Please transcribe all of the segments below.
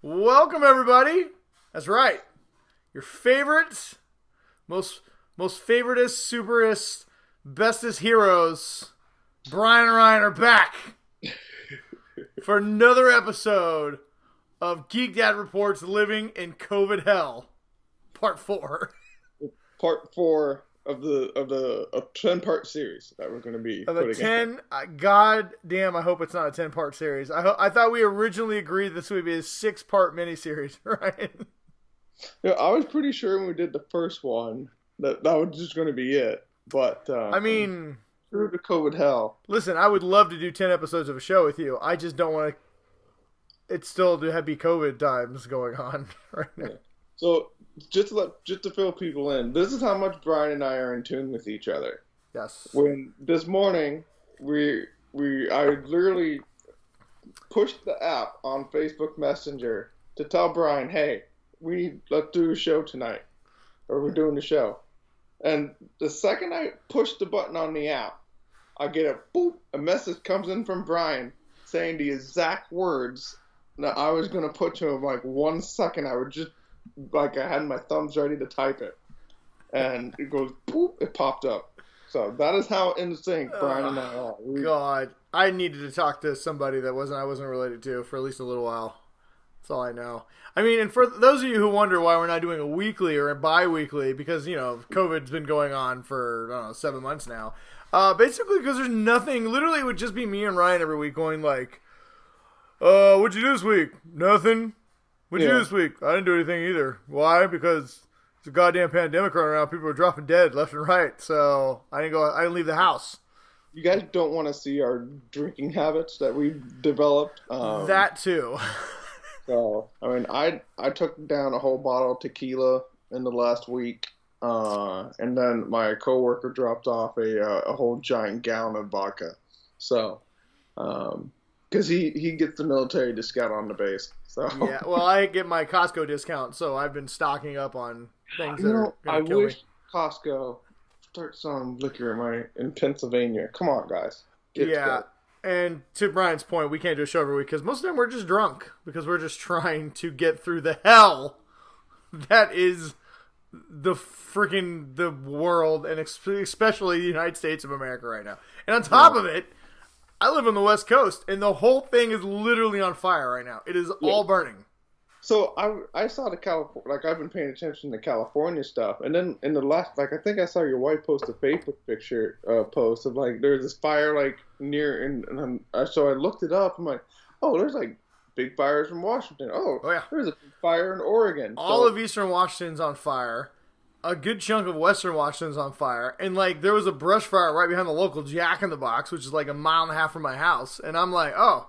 Welcome, everybody. That's right. Your favorite, most favoritist, superest, bestest heroes, Brian and Ryan, are back for another episode of Geek Dad Reports Living in COVID Hell, Part 4. Part 4 of a 10-part series that we're going to be Of putting a 10, God damn, I hope it's not a 10-part series. I thought we originally agreed this would be a 6-part miniseries, right? Yeah, I was pretty sure when we did the first one that was just going to be it. But, I mean, through the COVID hell. listen, I would love to do 10 episodes of a show with you. I just don't want to. It's still to be COVID times going on right now. Yeah. So, just to fill people in, this is how much Brian and I are in tune with each other. Yes. When this morning, I literally pushed the app on Facebook Messenger to tell Brian, hey, let's do a show tonight. Or we're doing the show. And the second I push the button on the app, I get a message comes in from Brian saying the exact words that I was going to put to him like 1 second. I would just, like I had my thumbs ready to type it. And it goes, boop, it popped up. So that is how in sync Brian and I are. God, I needed to talk to somebody that I wasn't related to for at least a little while. That's all I know. I mean, and for those of you who wonder why we're not doing a weekly or a bi-weekly, because, COVID's been going on for, 7 months now. Basically because there's nothing, literally it would just be me and Ryan every week going like, what'd you do this week? Nothing. What'd you do this week? I didn't do anything either. Why? Because there's a goddamn pandemic running around. People are dropping dead left and right. So I didn't leave the house. You guys don't want to see our drinking habits that we've developed. That too. So, I mean, I took down a whole bottle of tequila in the last week, and then my coworker dropped off a whole giant gallon of vodka. So, because he gets the military discount on the base. So yeah, well, I get my Costco discount, so I've been stocking up on things that are going to kill me. I wish Costco start selling liquor in Pennsylvania. Come on, guys. Get together. And to Brian's point, we can't do a show every week because most of the time we're just drunk because we're just trying to get through the hell that is the world, and especially the United States of America right now. And on top of it, I live on the West Coast, and the whole thing is literally on fire right now. It is all burning. So I saw the California, like I've been paying attention to California stuff, and then in the last, like I think I saw your wife post a Facebook picture post of like there's this fire like near, and so I looked it up. I'm like, oh, there's like big fires in Washington. Oh yeah, there's a big fire in Oregon. All of Eastern Washington's on fire. A good chunk of Western Washington's on fire, and like there was a brush fire right behind the local Jack in the Box, which is like a mile and a half from my house, and I'm like, oh.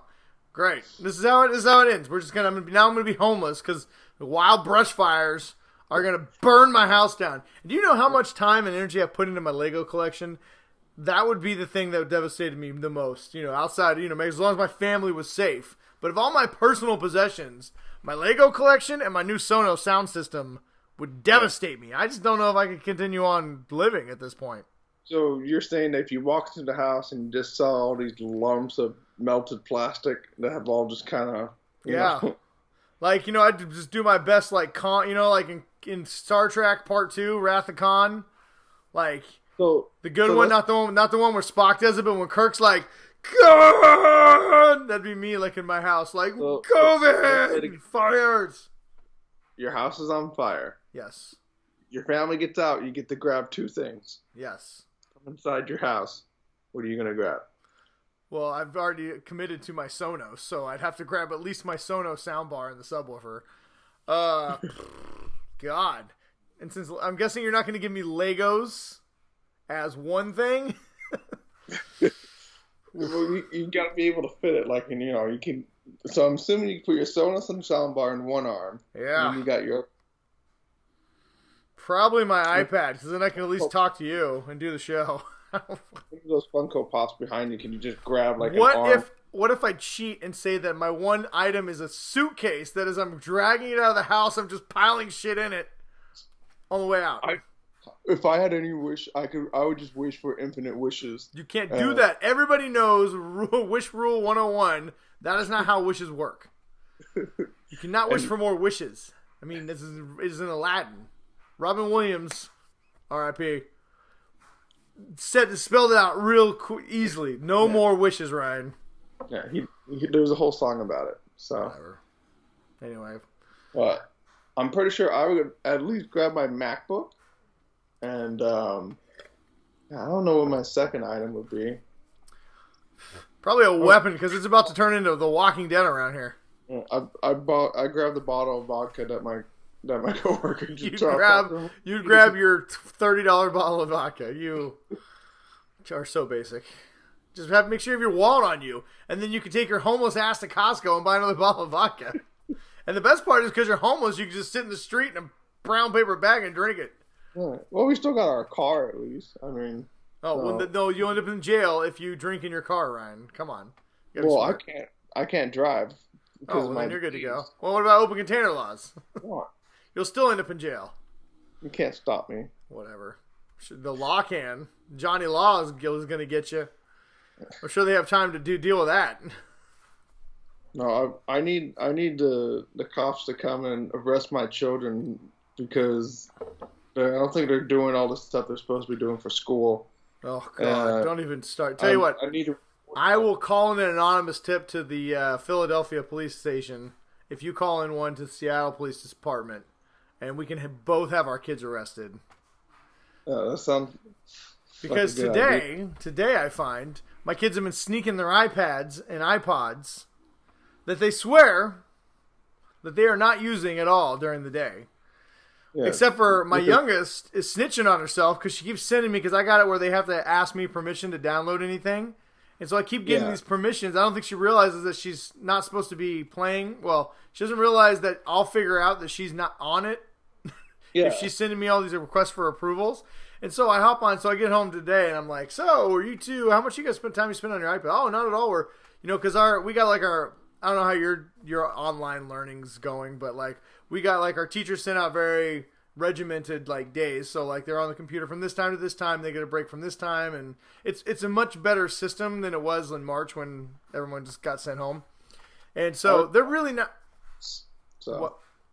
Great. This is how it ends. I'm gonna be homeless because the wild brush fires are gonna burn my house down. Do you know how much time and energy I put into my Lego collection? That would be the thing that devastated me the most. Outside, as long as my family was safe. But of all my personal possessions, my Lego collection and my new Sonos sound system would devastate me. I just don't know if I could continue on living at this point. So you're saying that if you walk into the house and you just saw all these lumps of melted plastic that have all just kind of know. Like I'd just do my best like like in Star Trek Part 2 Wrath of Khan, like the good one, not the one where Spock does it, but when Kirk's like God, that'd be me like in my house like COVID fires. Your house is on fire. Yes. Your family gets out. You get to grab 2 things. Yes. Come inside your house. What are you gonna grab? Well, I've already committed to my Sonos, so I'd have to grab at least my Sonos soundbar and the subwoofer. God. And since I'm guessing you're not going to give me Legos as one thing. Well, you got to be able to fit it, like, you can. So I'm assuming you can put your Sonos and soundbar in one arm. Yeah. And you got your. Probably my iPad, because then I can at least talk to you and do the show. Those Funko Pops behind you, can you just grab like an arm? What if I cheat and say that my one item is a suitcase that as I'm dragging it out of the house, I'm just piling shit in it on the way out? If I had any wish, I would just wish for infinite wishes. You can't do that. Everybody knows Wish Rule 101. That is not how wishes work. You cannot wish for more wishes. I mean, this is in Aladdin. Robin Williams, R.I.P. Spelled it out real easily. No more wishes, Ryan. Yeah, there was a whole song about it. So, whatever. Anyway, but I'm pretty sure I would at least grab my MacBook, and I don't know what my second item would be. Probably a weapon, because it's about to turn into The Walking Dead around here. I grabbed the bottle of vodka that my coworker just You'd grab your $30 bottle of vodka. You are so basic. Just make sure you have your wallet on you, and then you can take your homeless ass to Costco and buy another bottle of vodka. And the best part is, because you're homeless, you can just sit in the street in a brown paper bag and drink it. Yeah. Well, we still got our car at least. I mean, no, you end up in jail if you drink in your car, Ryan. Come on. Well, I can't drive. Then you're good to go. Well, what about open container laws? What? You'll still end up in jail. You can't stop me. Whatever. The law can. Johnny Law is going to get you. I'm sure they have time to deal with that. No, I need the cops to come and arrest my children because I don't think they're doing all the stuff they're supposed to be doing for school. Oh God! Don't even start. Tell you what. I will call in an anonymous tip to the Philadelphia police station if you call in one to the Seattle Police Department, and we can both have our kids arrested. That sounds. Because today I find my kids have been sneaking their iPads and iPods that they swear that they are not using at all during the day. Yeah. Except for my youngest is snitching on herself because she keeps sending me, because I got it where they have to ask me permission to download anything. And so I keep getting these permissions. I don't think she realizes that she's not supposed to be playing. Well, she doesn't realize that I'll figure out that she's not on it if she's sending me all these requests for approvals. And so I hop on. So I get home today and I'm like, so are you two, how much you guys spend on your iPad? Oh, not at all. We're, because we got like I don't know how your online learning's going, but like we got like our teachers sent out very regimented like days. So like they're on the computer from this time to this time, they get a break from this time, and it's a much better system than it was in March when everyone just got sent home. And so they're really not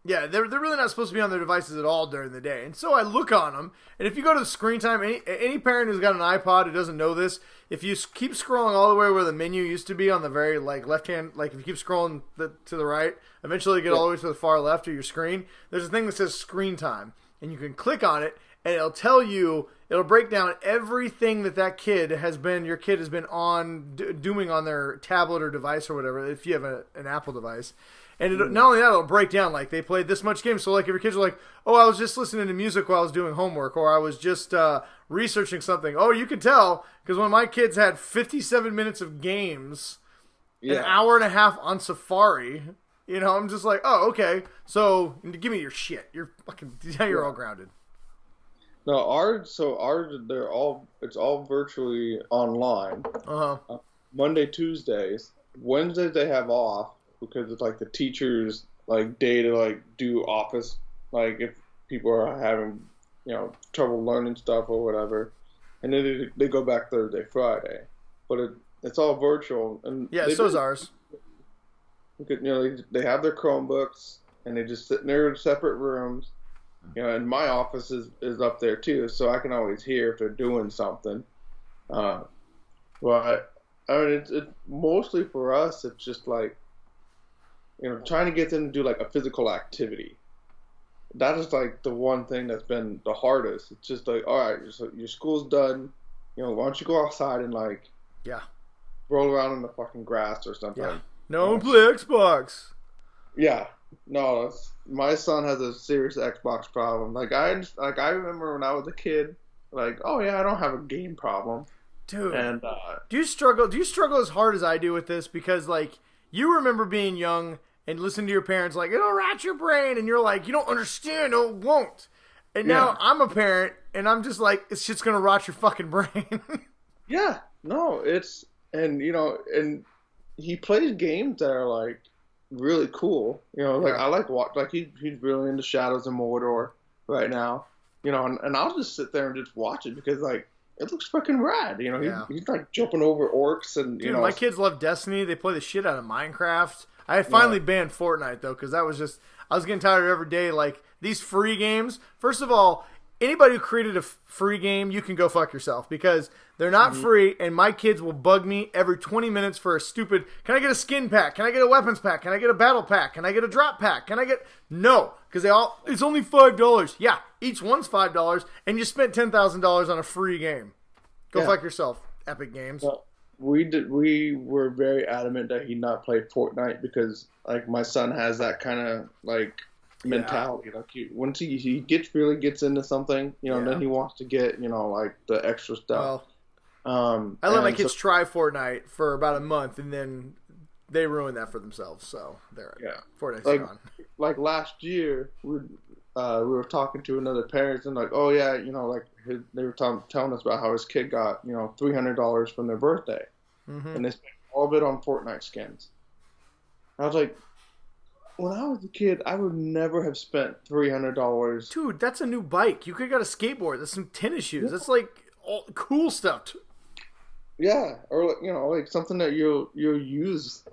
they're really not supposed to be on their devices at all during the day. And so I look on them, and if you go to the screen time, any parent who's got an iPod who doesn't know this, if you keep scrolling all the way where the menu used to be on the very like left hand, like if you keep scrolling to the right, eventually you get all the way to the far left of your screen. There's a thing that says screen time, and you can click on it, and it'll break down everything that your kid has been on doing on their tablet or device or whatever, if you have an Apple device. And not only that, it'll break down, like, they played this much game. So, like, if your kids are like, oh, I was just listening to music while I was doing homework, or I was just researching something. Oh, you can tell, because when my kids had 57 minutes of games, an hour and a half on Safari, I'm just like, oh, okay. So, give me your shit. You're all grounded. No, it's all virtually online. Monday, Tuesdays. Wednesdays they have off, because it's like the teachers' like day to like do office, like if people are having trouble learning stuff or whatever, and then they go back Thursday, Friday, but it's all virtual. And so is ours. They have their Chromebooks and they just sit in their separate rooms, and my office is up there too, so I can always hear if they're doing something. But I mean, it's mostly for us. It's just like, trying to get them to do like a physical activity. That is like the one thing that's been the hardest. It's just like, all right, your school's done. Why don't you go outside and like, roll around in the fucking grass or something. Yeah. No one play Xbox. Yeah. No, my son has a serious Xbox problem. Like I remember when I was a kid, like, oh yeah, I don't have a game problem. Dude. And do you struggle as hard as I do with this? Because like, you remember being young and listen to your parents like, it'll rot your brain, and you're like, you don't understand, no, it won't. And now I'm a parent and I'm just like, it's just gonna rot your fucking brain. Yeah, no, and he plays games that are like really cool. I like he's really into Shadows of Mordor right now. And I'll just sit there and just watch it because like it looks fucking rad. He's like jumping over orcs and Dude, my kids love Destiny. They play the shit out of Minecraft. I finally banned Fortnite though, because that was just I was getting tired of every day. Like these free games. First of all, anybody who created a free game, you can go fuck yourself because they're not free, and my kids will bug me every 20 minutes for a stupid. Can I get a skin pack? Can I get a weapons pack? Can I get a battle pack? Can I get a drop pack? Can I get no? Because it's only $5. Yeah, each one's $5, and you spent $10,000 on a free game. Go fuck yourself, Epic Games. Well, we were very adamant that he not play Fortnite because like my son has that kind of like mentality. Like once he really gets into something, then he wants to get like the extra stuff. Well, I let my kids try Fortnite for about a month, and then they ruined that for themselves. So they're Fortnite's gone. Like last year, we were talking to another parent and like, oh yeah, they were telling us about how his kid got $300 from their birthday, and they spent all of it on Fortnite skins. I was like, when I was a kid, I would never have spent $300. Dude, that's a new bike. You could have got a skateboard. That's some tennis shoes. That's like all cool stuff. Yeah, or like something that you'll use,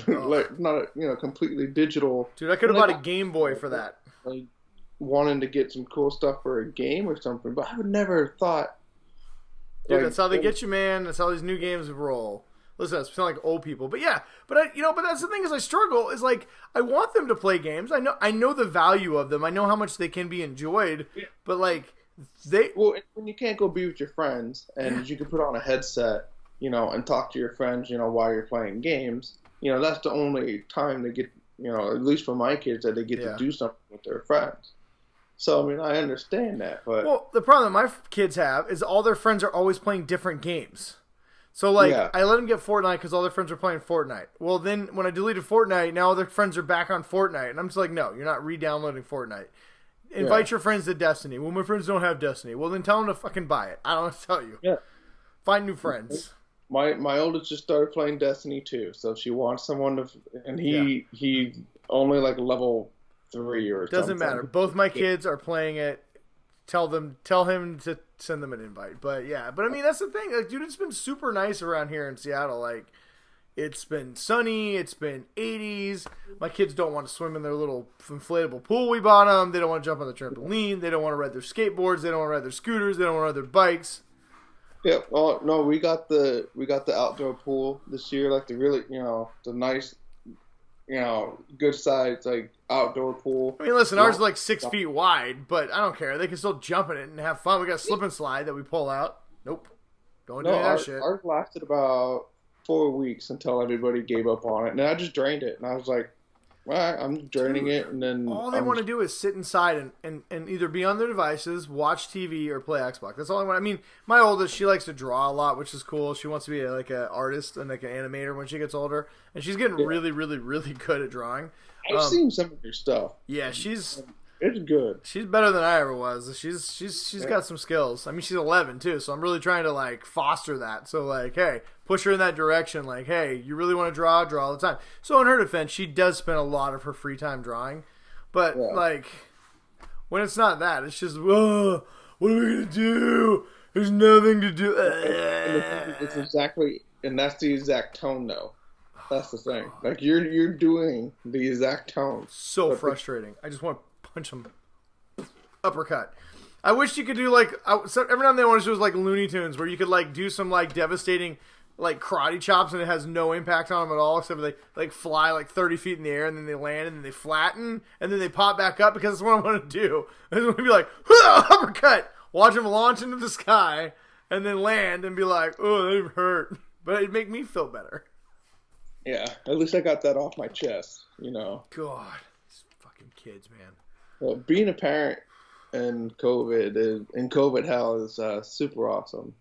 like not completely digital. Dude, I could have bought a Game Boy for that. Like wanting to get some cool stuff for a game or something, but I would never have thought. Dude, that's how they get you, man. That's how these new games roll. Listen, I sound like old people, but yeah, but that's the thing is I struggle is like I want them to play games. I know the value of them. I know how much they can be enjoyed, but like when you can't go be with your friends and you can put on a headset, and talk to your friends, while you're playing games, that's the only time they get, at least for my kids that they get to do something with their friends. So, I mean, I understand that, but well, the problem that my kids have is all their friends are always playing different games. So, like, I let them get Fortnite because all their friends are playing Fortnite. Well, then when I deleted Fortnite, now all their friends are back on Fortnite. And I'm just like, no, you're not re-downloading Fortnite. Invite your friends to Destiny. Well, my friends don't have Destiny. Well, then tell them to fucking buy it. I don't know what to tell you. Yeah. Find new friends. My oldest just started playing Destiny too, so she wants someone to, and he only like level 3 or something. Doesn't matter. Both my kids are playing it. Tell him to send them an invite. But I mean that's the thing. Like, dude, it's been super nice around here in Seattle. Like, it's been sunny. It's been 80s. My kids don't want to swim in their little inflatable pool we bought them. They don't want to jump on the trampoline. They don't want to ride their skateboards. They don't want to ride their scooters. They don't want to ride their bikes. Yeah. Oh no, we got the outdoor pool this year. Like the really the nice good size like outdoor pool. I mean, listen, ours is like 6 feet wide, but I don't care. They can still jump in it and have fun. We got a slip and slide that we pull out. Nope, don't do that shit. Ours lasted about 4 weeks until everybody gave up on it, and I just drained it. And I was like, well, I'm draining it, and then all they want to do is sit inside and either be on their devices, watch TV, or play Xbox. That's all I want. I mean, my oldest, she likes to draw a lot, which is cool. She wants to be like an artist and like an animator when she gets older, and she's getting really, really, really good at drawing. I've seen some of your stuff. Yeah, it's good. She's better than I ever was. She's got some skills. I mean, she's 11 too, so I'm really trying to like foster that. So like, hey, push her in that direction. Like, hey, you really want to draw all the time. So in her defense, she does spend a lot of her free time drawing, but like when it's not that, it's just, whoa, what are we gonna do? There's nothing to do. It's exactly, and that's the exact tone though. That's the thing. Like you're doing the exact tone. So frustrating. I just want to punch him. Uppercut. I wish you could do like every now and then I want to do like Looney Tunes where you could like do some like devastating like karate chops and it has no impact on them at all except for they like fly like 30 feet in the air and then they land and then they flatten and then they pop back up because that's what I want to do. I just want to be like uppercut. Watch them launch into the sky and then land and be like, oh, that hurt. But it'd make me feel better. Yeah, at least I got that off my chest, God, these fucking kids, man. Well, being a parent in COVID hell is super awesome.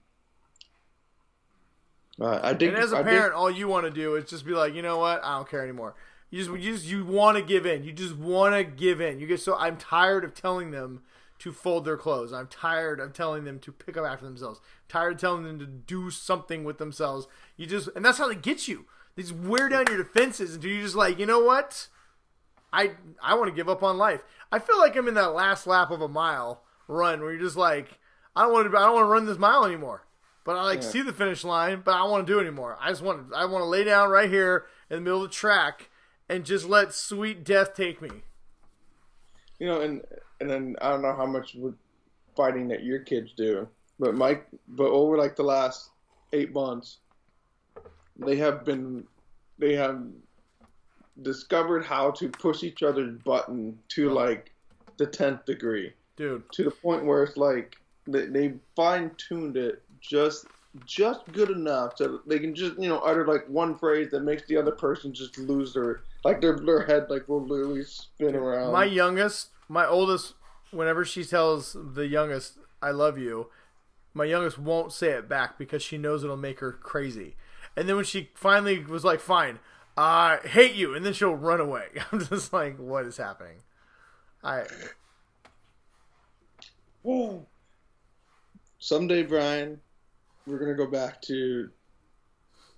And as a parent, all you want to do is just be like, you know what? I don't care anymore. You want to give in. You just want to give in. I'm tired of telling them to fold their clothes. I'm tired of telling them to pick up after themselves. I'm tired of telling them to do something with themselves. And that's how they get you. They just wear down your defenses until you're just like, you know what? I want to give up on life. I feel like I'm in that last lap of a mile run where you're just like, I don't want to run this mile anymore. But I see the finish line, but I don't want to do it anymore. I want to lay down right here in the middle of the track and just let sweet death take me. You know, and then I don't know how much fighting that your kids do, but over like the last 8 months, they have discovered how to push each other's button to like the 10th degree, dude. To the point where it's like they fine-tuned it just good enough so they can just utter like one phrase that makes the other person just lose their head like will literally spin around. My oldest, whenever she tells the youngest I love you, my youngest won't say it back because she knows it'll make her crazy. And then when she finally was like, fine, I hate you, and then she'll run away. I'm just like, what is happening? Someday, Brian, we're going to go back to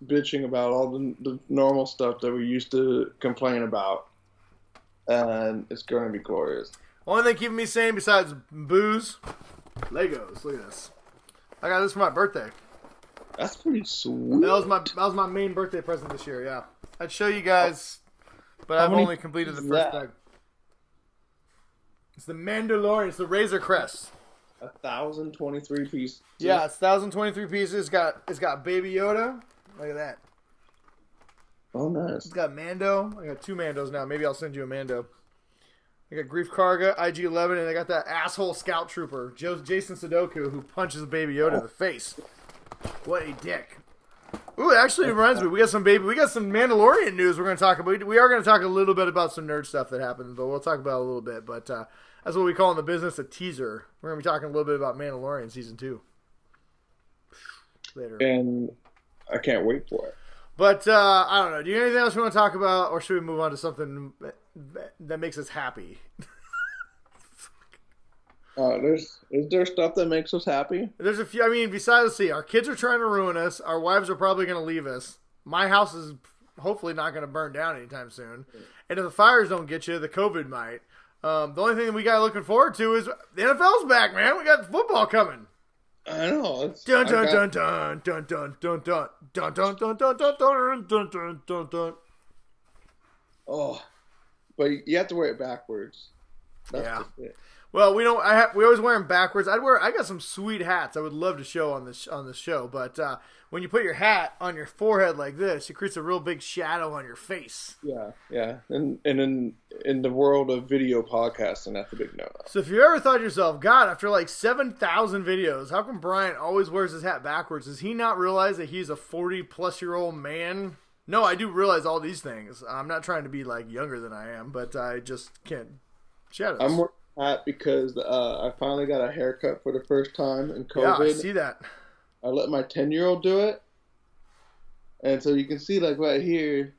bitching about all the normal stuff that we used to complain about. And it's going to be glorious. Only thing keeping me sane besides booze, Legos. Look at this. I got this for my birthday. That's pretty sweet. That was my main birthday present this year, yeah. I'd show you guys, but I've only completed the first bag. It's the Mandalorian. It's the Razor Crest. 1,023 pieces. Yeah, it's 1,023 pieces. It's got Baby Yoda. Look at that. Oh, nice. It's got Mando. I got 2 Mandos now. Maybe I'll send you a Mando. I got Grief Karga, IG-11, and I got that asshole Scout Trooper, Jason Sudoku, who punches Baby Yoda in the face. What a dick. Ooh, it actually reminds me, we got some Mandalorian news we're going to talk about. We are going to talk a little bit about some nerd stuff that happened, but we'll talk about it a little bit. But that's what we call in the business a teaser. We're going to be talking a little bit about Mandalorian Season 2. Later. And I can't wait for it. But, I don't know. Do you have anything else you want to talk about, or should we move on to something that makes us happy? Is there stuff that makes us happy? There's a few. I mean, besides, our kids are trying to ruin us. Our wives are probably going to leave us. My house is hopefully not going to burn down anytime soon. And if the fires don't get you, the COVID might. The only thing we got looking forward to is the NFL's back, man. We got football coming. I know. Dun dun dun dun dun dun dun dun dun dun dun dun dun dun dun dun dun. Oh, but you have to wear it backwards. That's just it. Well, we don't. We always wear them backwards. I got some sweet hats. I would love to show on this show, but when you put your hat on your forehead like this, it creates a real big shadow on your face. Yeah, and in the world of video podcasting, that's a big no. So if you ever thought to yourself, God, after like 7,000 videos, how come Brian always wears his hat backwards? Does he not realize that he's a 40-plus-year-old man? No, I do realize all these things. I'm not trying to be like younger than I am, but I just can't shadows. I'm wearing a hat because I finally got a haircut for the first time in COVID. Yeah, I see that. I let my 10-year-old do it, and so you can see like right here.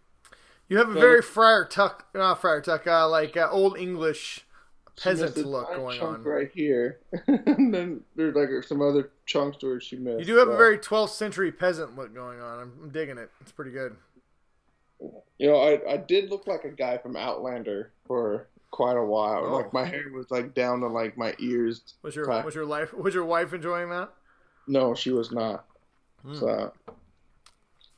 You have a very old English peasant look going on right here, and then there's like some other chunks where she missed. You do have a very 12th century peasant look going on. I'm digging it. It's pretty good. You know, I did look like a guy from Outlander for quite a while. Oh. Like my hair was like down to like my ears. Was your wife enjoying that? No, she was not. So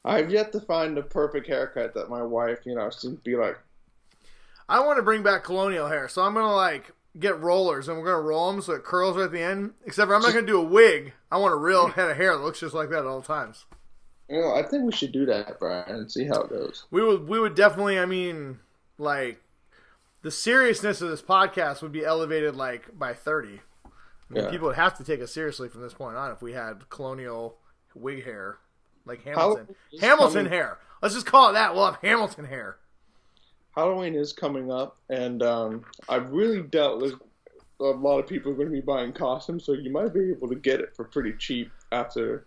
I've yet to find the perfect haircut that my wife, seems to be like. I want to bring back colonial hair, so I'm gonna get rollers and we're gonna roll them so it curls right at the end. Except for I'm not gonna do a wig. I want a real head of hair that looks just like that at all times. I think we should do that, Brian, and see how it goes. We would definitely. I mean, the seriousness of this podcast would be elevated by 30. I mean, people would have to take us seriously from this point on if we had colonial wig hair, like Hamilton. Hamilton hair. Let's just call it that. We'll have Hamilton hair. Halloween is coming up, and I really doubt there's a lot of people are going to be buying costumes, so you might be able to get it for pretty cheap after.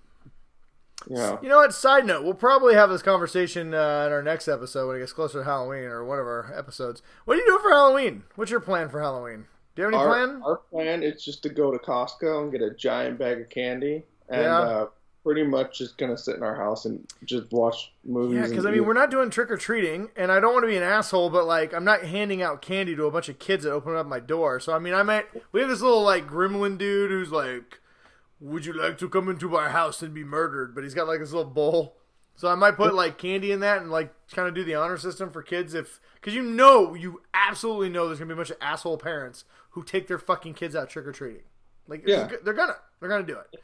You know what? Side note, we'll probably have this conversation in our next episode when it gets closer to Halloween or one of our episodes. What are you doing for Halloween? What's your plan for Halloween? Do you have any plan? Our plan is just to go to Costco and get a giant bag of candy and pretty much just going to sit in our house and just watch movies. Yeah, because we're not doing trick-or-treating, and I don't want to be an asshole, but I'm not handing out candy to a bunch of kids that open up my door. So, we have this little gremlin dude who's like, would you like to come into my house and be murdered? But he's got this little bowl. So I might put like candy in that and like kind of do the honor system for kids because you absolutely know there's gonna be a bunch of asshole parents who take their fucking kids out trick or treating. Like they're gonna do it.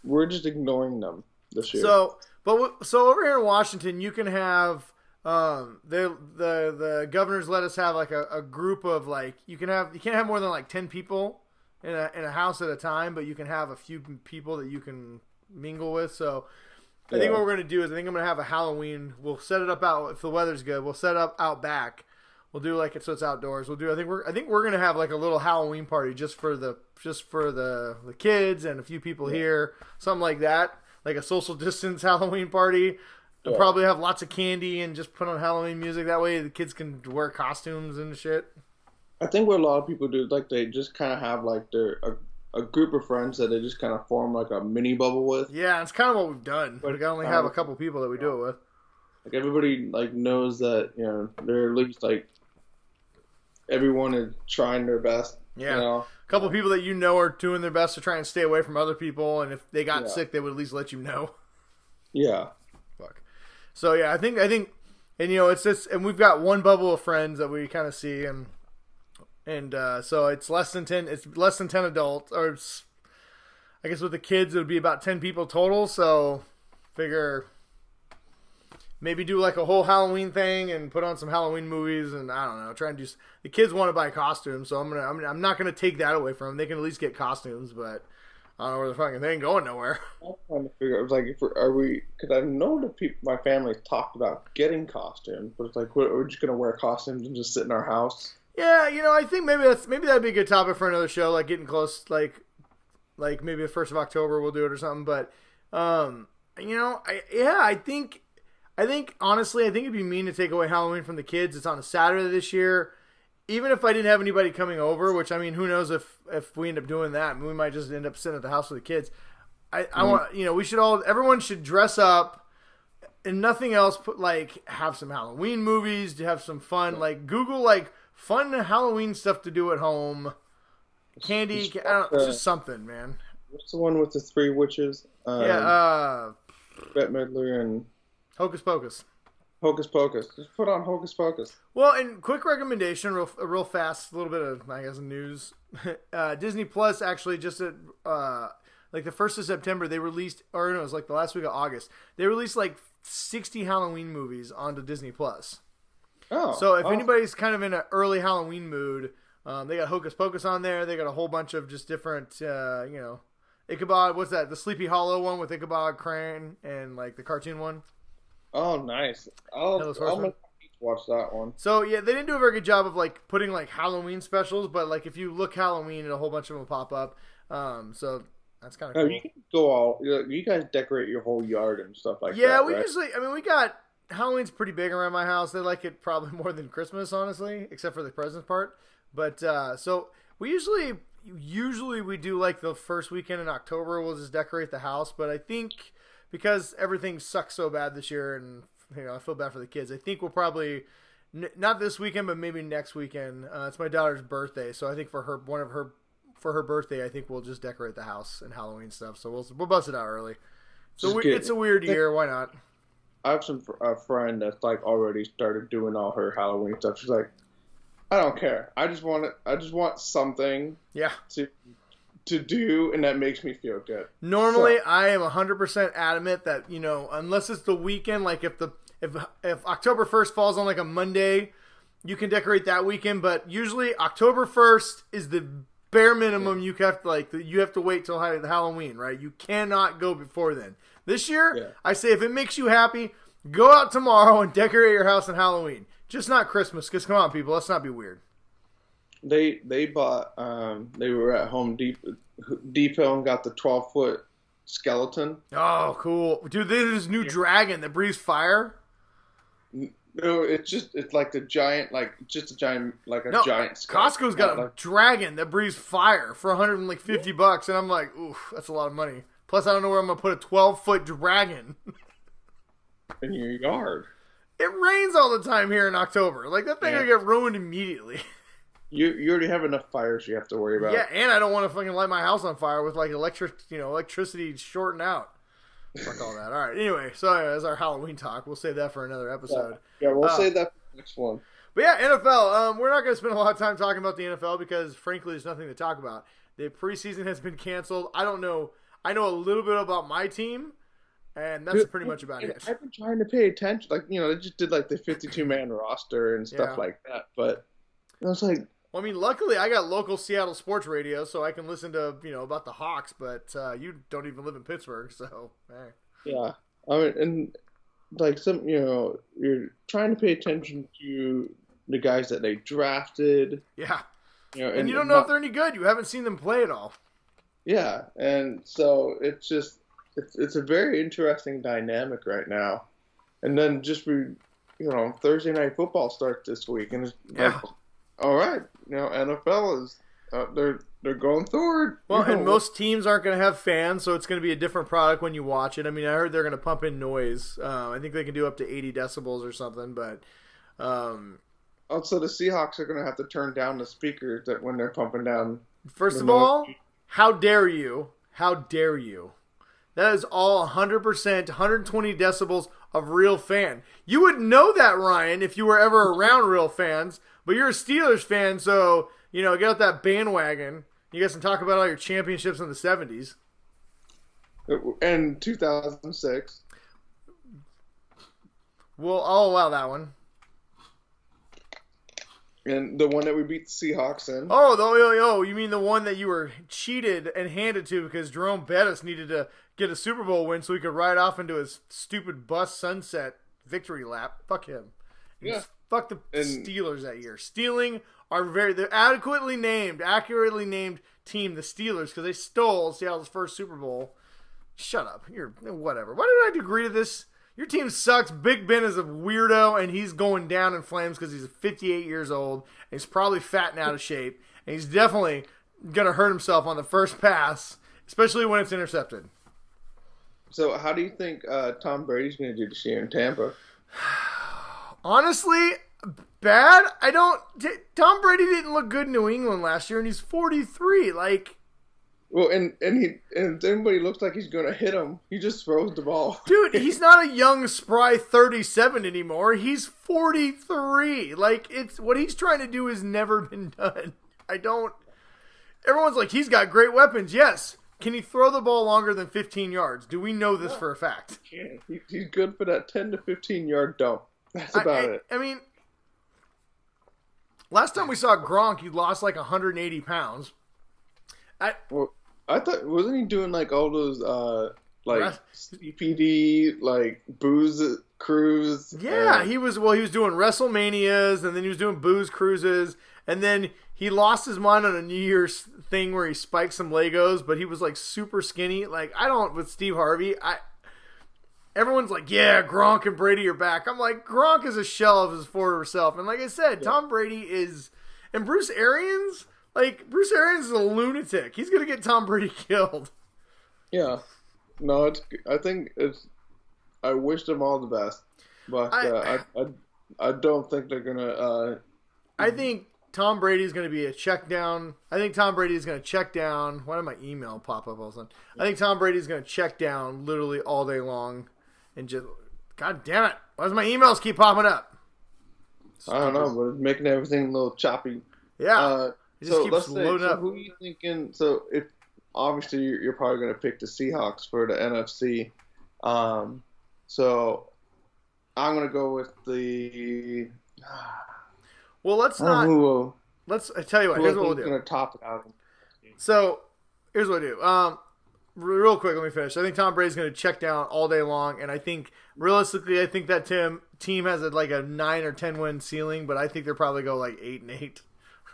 We're just ignoring them this year. So over here in Washington, you can have the governors let us have like a group of like you can't have more than like 10 people in a house at a time, but you can have a few people that you can mingle with. So I think what we're gonna do is I think I'm gonna have a Halloween. We'll set it up out if the weather's good. We'll set it up out back. We'll do like it so it's outdoors. I think we're gonna have like a little Halloween party just for the kids and a few people here, something like that, like a social distance Halloween party. We'll probably have lots of candy and just put on Halloween music. That way the kids can wear costumes and shit. I think what a lot of people do, like they just kind of have like a group of friends that they just kind of form like a mini bubble with. Yeah, it's kind of what we've done. But we only have a couple people that we do it with. Like everybody like knows that they're at least like everyone is trying their best. Yeah, a couple people that are doing their best to try and stay away from other people, and if they got sick, they would at least let you know. Yeah. Fuck. So yeah, I think, and it's just, and we've got one bubble of friends that we kind of see, and so it's less than 10. It's less than 10 adults, or I guess with the kids it would be about 10 people total. So figure maybe do like a whole Halloween thing and put on some Halloween movies, and I don't know, try and do. The kids want to buy costumes, so I'm not gonna take that away from them. They can at least get costumes, but I don't know where the fucking they ain't going nowhere. I'm trying to figure out, it's like, because I know the people, my family talked about getting costumes, but it's like, we're just gonna wear costumes and just sit in our house. Yeah, I think maybe that'd be a good topic for another show, like getting close, like maybe the 1st of October we'll do it or something. But I think honestly, I think it'd be mean to take away Halloween from the kids. It's on a Saturday this year. Even if I didn't have anybody coming over, which I mean, who knows if we end up doing that, we might just end up sitting at the house with the kids. I want everyone should dress up and nothing else. Have some Halloween movies, to have some fun. Like Google like fun Halloween stuff to do at home. Candy, it's just something, man. What's the one with the 3 witches? Bette Midler and Hocus Pocus. Hocus Pocus. Just put on Hocus Pocus. Well, and quick recommendation, real fast, a little bit of, I guess, news. Disney Plus actually just at, like the 1st of September, they released, or no, it was like the last week of August, they released like 60 Halloween movies onto Disney Plus. Oh. So if anybody's kind of in an early Halloween mood, they got Hocus Pocus on there. They got a whole bunch of just different, Ichabod, what's that? The Sleepy Hollow one with Ichabod Crane and like the cartoon one. Oh, nice. I'm gonna watch that one. So yeah, they didn't do a very good job of like putting like Halloween specials, but like if you look Halloween, a whole bunch of them will pop up. So that's kind of cool. You can go you guys decorate your whole yard and stuff like that. Yeah, we right? usually. I mean, we got Halloween's pretty big around my house. They like it probably more than Christmas, honestly, except for the presents part. But so we usually we do like the first weekend in October. We'll just decorate the house, but I think, because everything sucks so bad this year, and I feel bad for the kids, I think we'll probably not this weekend, but maybe next weekend. It's my daughter's birthday, so I think for her birthday, I think we'll just decorate the house and Halloween stuff. So we'll bust it out early. So it's a weird year. Why not? I have a friend that's like already started doing all her Halloween stuff. She's like, I don't care. I just want something. Yeah. To do, and that makes me feel good. Normally, I am 100% adamant that unless it's the weekend, like if October 1st falls on like a Monday, you can decorate that weekend. But usually October 1st is the bare minimum. You have to you have to wait till Halloween, right? You cannot go before then. This year, I say if it makes you happy, go out tomorrow and decorate your house on Halloween. Just not Christmas, because come on, people, let's not be weird. They bought they were at Home Depot and got the 12-foot skeleton. Oh, cool, dude! There's this new dragon that breathes fire. No, it's like a giant skeleton. Costco's got a dragon that breathes fire for $150, and I'm like, oof, that's a lot of money. Plus, I don't know where I'm gonna put a 12-foot dragon in your yard. It rains all the time here in October. Like that thing will get ruined immediately. You already have enough fires you have to worry about. Yeah, and I don't want to fucking light my house on fire with like electricity shorting out. Fuck all that. All right. Anyway, so as our Halloween talk, we'll save that for another episode. Yeah, we'll save that for the next one. But yeah, NFL. We're not going to spend a lot of time talking about the NFL because, frankly, there's nothing to talk about. The preseason has been canceled. I don't know. I know a little bit about my team, and that's pretty much about it. I've been trying to pay attention. Like, they just did like the 52-man roster and stuff like that. But I was like, well, I mean, luckily I got local Seattle sports radio, so I can listen to about the Hawks. But you don't even live in Pittsburgh, so hey. Yeah, I mean, and like you're trying to pay attention to the guys that they drafted. Yeah. And you don't know if they're any good. You haven't seen them play at all. Yeah, and so it's just it's a very interesting dynamic right now. And then just Thursday night football starts this week, and it's like, all right, NFL is they're going forward. Well, and most teams aren't going to have fans, so it's going to be a different product when you watch it. I mean, I heard they're going to pump in noise. I think they can do up to 80 decibels or something, but. Also, the Seahawks are going to have to turn down the speakers when they're pumping down. First of all, how dare you? How dare you? That is all 100%, 120 decibels of real fan. You would know that, Ryan, if you were ever around real fans, but you're a Steelers fan, so, get out that bandwagon. You guys can talk about all your championships in the 70s. And 2006. Well, I'll allow that one. And the one that we beat the Seahawks in. Oh, you mean the one that you were cheated and handed to because Jerome Bettis needed to get a Super Bowl win so he could ride off into his stupid bus sunset victory lap? Fuck him. Yeah. Fuck the Steelers that year. Stealing the accurately named team, the Steelers, because they stole Seattle's first Super Bowl. Shut up. You're whatever. Why did I agree to this? Your team sucks. Big Ben is a weirdo, and he's going down in flames because he's 58 years old, and he's probably fat and out of shape, and he's definitely going to hurt himself on the first pass, especially when it's intercepted. So how do you think Tom Brady's going to do this year in Tampa? Honestly, bad. Tom Brady didn't look good in New England last year, and he's 43. Well, and everybody looks like he's going to hit him. He just throws the ball. Dude, he's not a young, spry 37 anymore. He's 43. It's what he's trying to do has never been done. Everyone's like, he's got great weapons. Yes. Can he throw the ball longer than 15 yards? Do we know this for a fact? Yeah, he's good for that 10 to 15-yard dump. That's about it. I mean, last time we saw Gronk, he lost 180 pounds. I thought, wasn't he doing all those CPD booze cruise? Yeah, he was doing WrestleManias, and then he was doing booze cruises, and then he lost his mind on a New Year's thing where he spiked some Legos, but he was super skinny. With Steve Harvey, everyone's like, yeah, Gronk and Brady are back. I'm like, Gronk is a shell of his former self, and like I said, Tom Brady is, and Bruce Arians. Bruce Arians is a lunatic. He's going to get Tom Brady killed. Yeah. No, I wish them all the best. But I don't think they're going to... I think Tom Brady's going to be a check down. I think Tom Brady is going to check down. Why did my email pop up all of a sudden? I think Tom Brady's going to check down literally all day long. And just... God damn it. Why does my emails keep popping up? I don't know, but it's making everything a little choppy. Yeah. So let's say, who are you thinking? So if obviously you're probably going to pick the Seahawks for the NFC. So I'm going to go with the. Well, let's not. Let's. I tell you what. Here's what we'll do. Going to top it out. So here's what we'll do. Real quick, let me finish. I think Tom Brady's going to check down all day long, and I think realistically, I think that team has a 9 or 10 win ceiling, but I think they'll probably go 8-8.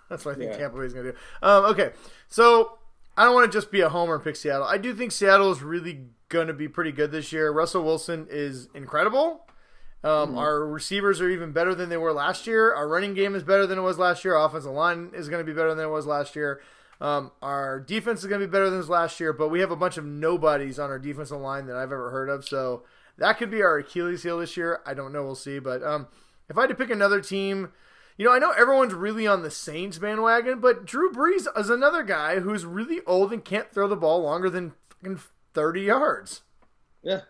That's what I think Tampa Bay's going to do. Okay, so I don't want to just be a homer and pick Seattle. I do think Seattle is really going to be pretty good this year. Russell Wilson is incredible. Our receivers are even better than they were last year. Our running game is better than it was last year. Our offensive line is going to be better than it was last year. Our defense is going to be better than it was last year, but we have a bunch of nobodies on our defensive line that I've ever heard of, so that could be our Achilles heel this year. I don't know. We'll see. But if I had to pick another team... I know everyone's really on the Saints bandwagon, but Drew Brees is another guy who's really old and can't throw the ball longer than fucking 30 yards. Yeah.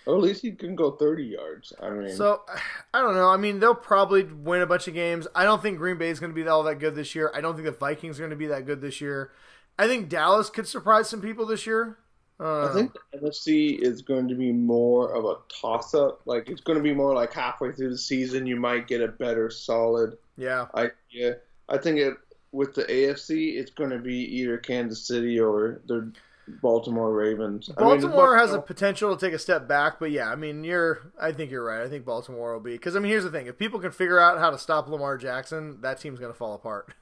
Or at least he can go 30 yards. I mean, So, I don't know. I mean, they'll probably win a bunch of games. I don't think Green Bay is going to be all that good this year. I don't think the Vikings are going to be that good this year. I think Dallas could surprise some people this year. I think the NFC is going to be more of a toss-up. Like, it's going to be more like halfway through the season, you might get a better, solid Yeah. idea. I think with the AFC, it's going to be either Kansas City or the Baltimore Ravens. Baltimore has a potential to take a step back, but yeah, I mean, I think you're right. I think Baltimore will be because I mean, here's the thing: if people can figure out how to stop Lamar Jackson, that team's going to fall apart.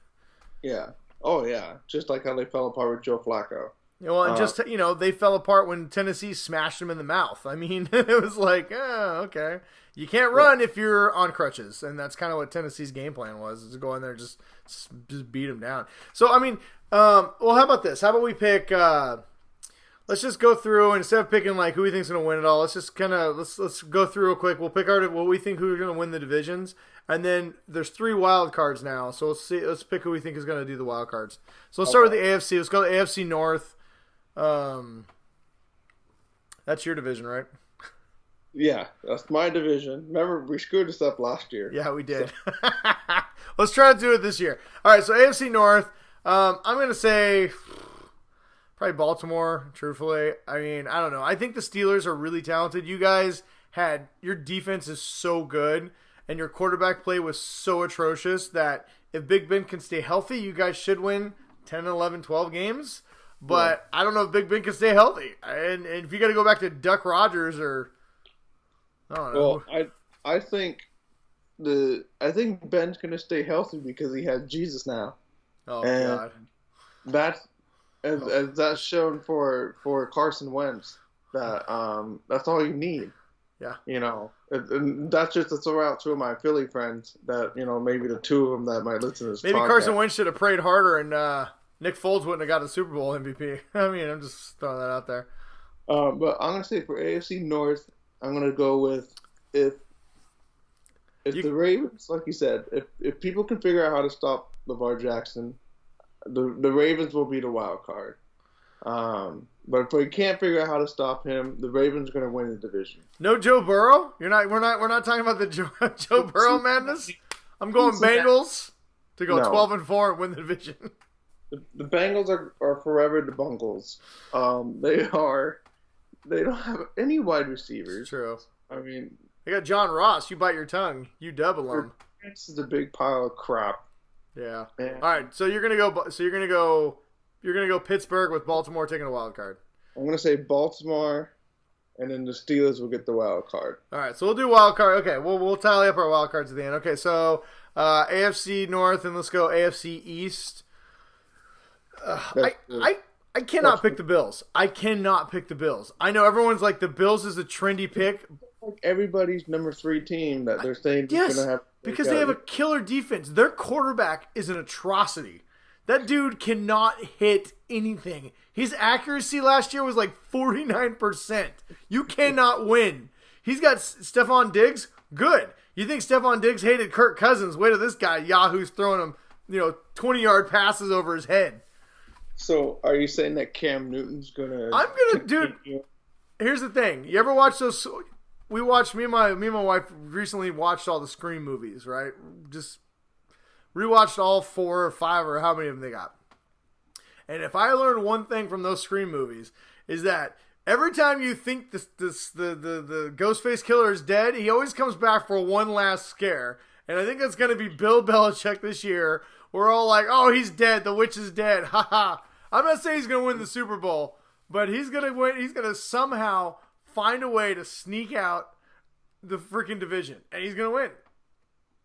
Yeah. Oh, yeah. Just like how they fell apart with Joe Flacco. Well, and just they fell apart when Tennessee smashed them in the mouth. I mean, it was like, oh, okay, you can't run if you're on crutches, and that's kind of what Tennessee's game plan was: is to go in there and just beat them down. So, I mean, well, how about this? How about we pick? Let's just go through and instead of picking like who we think's going to win it all, let's just kind of let's go through real quick. We'll pick what we think who's going to win the divisions, and then there's 3 wild cards now. So let's pick who we think is going to do the wild cards. So let's start with the AFC. Let's go to the AFC North. That's your division, right? Yeah, that's my division. Remember, we screwed this up last year. Yeah, we did. So. Let's try to do it this year. All right, so AFC North. I'm going to say probably Baltimore, truthfully. I mean, I don't know. I think the Steelers are really talented. You guys your defense is so good, and your quarterback play was so atrocious that if Big Ben can stay healthy, you guys should win 10, 11, 12 games. But yeah. I don't know if Big Ben can stay healthy. And if you got to go back to Duck Rogers or I don't know. Well, I think Ben's going to stay healthy because he has Jesus now. Oh, and God. As that's shown for Carson Wentz, that that's all you need. Yeah. You know, and that's just to throw out 2 of my Philly friends that, maybe the 2 of them that might listen to this Maybe podcast. Carson Wentz should have prayed harder and Nick Foles wouldn't have got the Super Bowl MVP. I mean, I'm just throwing that out there. But I'm going to say for AFC North, I'm going to go with if the Ravens, like you said, if people can figure out how to stop Lamar Jackson, the Ravens will be the wild card. But if we can't figure out how to stop him, the Ravens are going to win the division. No Joe Burrow? We're not talking about the Joe Burrow madness. I'm going Bengals to go 12-4 and win the division. The Bengals are forever the Bungles. They don't have any wide receivers. True. I mean, they got John Ross. You bite your tongue. You double him. This is a big pile of crap. Yeah. All right. So you're gonna go Pittsburgh with Baltimore taking a wild card. I'm gonna say Baltimore, and then the Steelers will get the wild card. All right. So we'll do wild card. Okay. We'll tally up our wild cards at the end. Okay. So AFC North and let's go AFC East. I cannot pick the Bills. I cannot pick the Bills. I know everyone's like the Bills is a trendy pick. Like everybody's number 3 team that they're saying is going to have. Because they have a killer defense. Their quarterback is an atrocity. That dude cannot hit anything. His accuracy last year was like 49%. You cannot win. He's got Stephon Diggs. Good. You think Stephon Diggs hated Kirk Cousins? Wait till this guy Yahoo's throwing him, 20-yard passes over his head. So, are you saying that Cam Newton's gonna? Dude. Here's the thing. You ever watch those? Me and my wife recently watched all the Scream movies. Right? Just rewatched all 4 or 5 or how many of them they got. And if I learned one thing from those Scream movies, is that every time you think the Ghostface killer is dead, he always comes back for one last scare. And I think that's going to be Bill Belichick this year. We're all like, oh, he's dead. The witch is dead. Ha ha. I'm not saying he's going to win the Super Bowl, but he's going to win. He's going to somehow find a way to sneak out the freaking division, and he's going to win.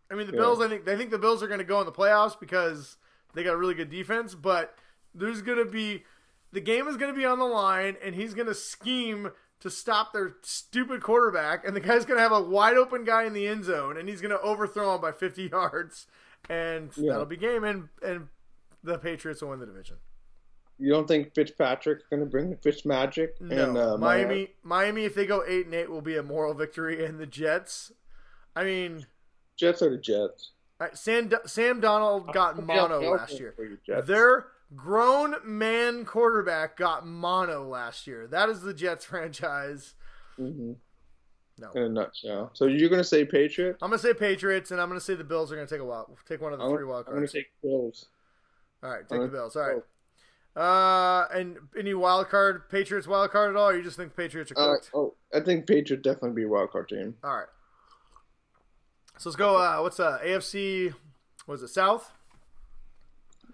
I mean, the Bills, I think the Bills are going to go in the playoffs because they got a really good defense, but the game is going to be on the line, and he's going to scheme to stop their stupid quarterback, and the guy's going to have a wide open guy in the end zone, and he's going to overthrow him by 50 yards. And that'll be game, and the Patriots will win the division. You don't think Fitzpatrick's going to bring the Fitz magic? No. And, Miami, if they go 8-8, will be a moral victory. And the Jets, I mean, Jets are the Jets. Sam Donald got mono last year. grown man quarterback got mono last year. That is the Jets franchise. Mm-hmm. No. In a nutshell. So you're going to say Patriots? I'm going to say Patriots, and I'm going to say the Bills are going to take one of the 3 wild cards. I'm going to take Bills. All right, take the Bills. All right. And any wild card, Patriots wild card at all, or you just think Patriots are cooked? I think Patriots definitely be a wild card team. All right. So let's go. What's AFC? Was it South?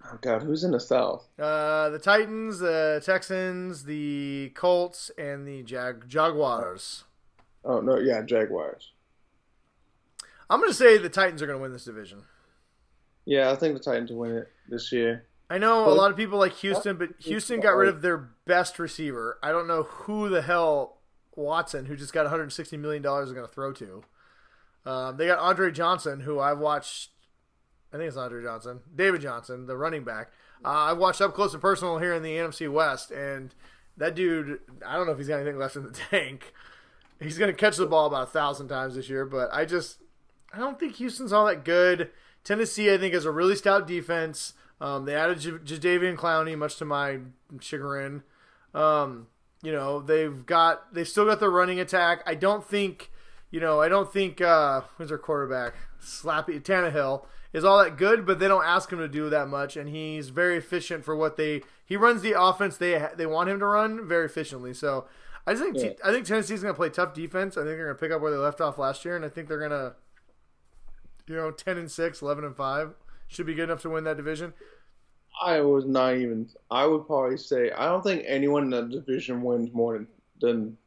Oh God, who's in the South? The Titans, the Texans, the Colts, and the Jaguars. Oh no, yeah, Jaguars. I'm going to say the Titans are going to win this division. Yeah, I think the Titans will win it this year. I know a lot of people like Houston, but Houston got rid of their best receiver. I don't know who the hell Watson, who just got $160 million, is going to throw to. They got Andre Johnson, who I've watched. I think it's Andre Johnson. David Johnson, the running back. I've watched up close and personal here in the NFC West, and that dude, I don't know if he's got anything left in the tank. He's going to catch the ball about 1,000 times this year, but I don't think Houston's all that good. Tennessee, I think, has a really stout defense. They added Jadeveon Clowney, much to my chagrin. They've still got their running attack. I don't think who's their quarterback? Slappy Tannehill is all that good, but they don't ask him to do that much, and he's very efficient for what he runs the offense they want him to run very efficiently. So I think Tennessee's going to play tough defense. I think they're going to pick up where they left off last year, and I think they're going to 10-6, 11-5 should be good enough to win that division. I would probably say I don't think anyone in that division wins more than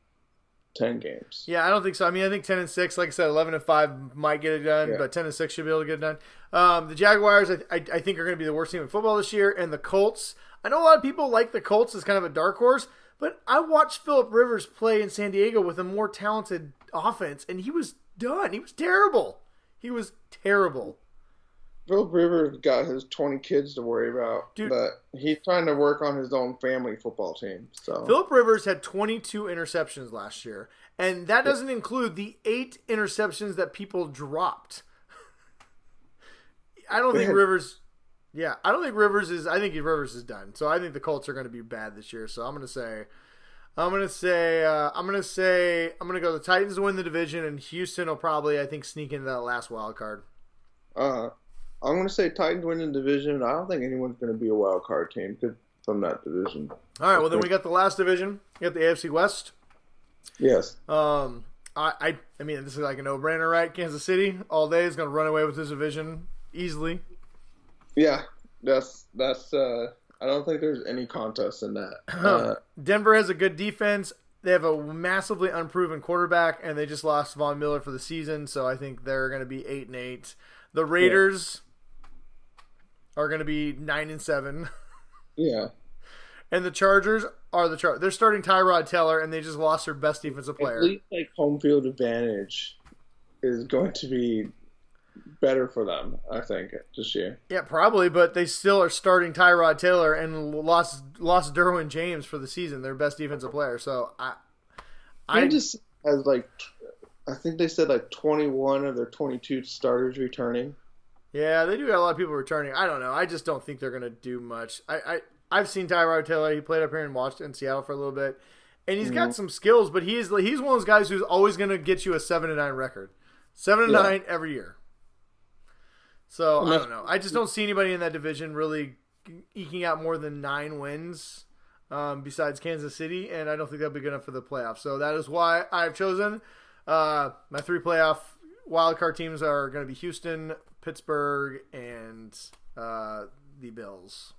10 games. Yeah, I don't think so. I mean, I think 10-6, like I said, 11-5 might get it done, but 10-6 should be able to get it done. The Jaguars, I think, are going to be the worst team in football this year, and the Colts. I know a lot of people like the Colts as kind of a dark horse, but I watched Phillip Rivers play in San Diego with a more talented offense, and he was done. He was terrible. Phillip Rivers got his 20 kids to worry about, but he's trying to work on his own family football team. So Phillip Rivers had 22 interceptions last year, and that doesn't include the 8 interceptions that people dropped. I think Rivers is done. So I think the Colts are going to be bad this year. So I'm going to go the Titans to win the division, and Houston will probably, I think, sneak into that last wild card. I'm going to say Titans win the division. I don't think anyone's going to be a wild card team from that division. All right, well then we got the last division. We got the AFC West. Yes. I mean, this is like a no-brainer, right? Kansas City all day is going to run away with this division easily. Yeah, that's. I don't think there's any contest in that. Denver has a good defense. They have a massively unproven quarterback, and they just lost Von Miller for the season, so I think they're going to be 8-8. The Raiders are going to be 9-7. Yeah. And the Chargers are they're starting Tyrod Taylor, and they just lost their best defensive player. At least home field advantage is going to be better for them, I think, this year. Yeah, probably, but they still are starting Tyrod Taylor and lost Derwin James for the season, their best defensive player. So Kansas has I think they said 21 of their 22 starters returning. Yeah, they do got a lot of people returning. I don't know. I just don't think they're going to do much. I've seen Tyrod Taylor. He played up here in Seattle for a little bit, and he's got some skills. But he's one of those guys who's always going to get you a 7-9 record, 7-9 every year. So I don't know. I just don't see anybody in that division really eking out more than 9 wins, besides Kansas City, and I don't think that'll be good enough for the playoffs. So that is why I've chosen my 3 playoff wildcard teams are going to be Houston, Pittsburgh, and the Bills.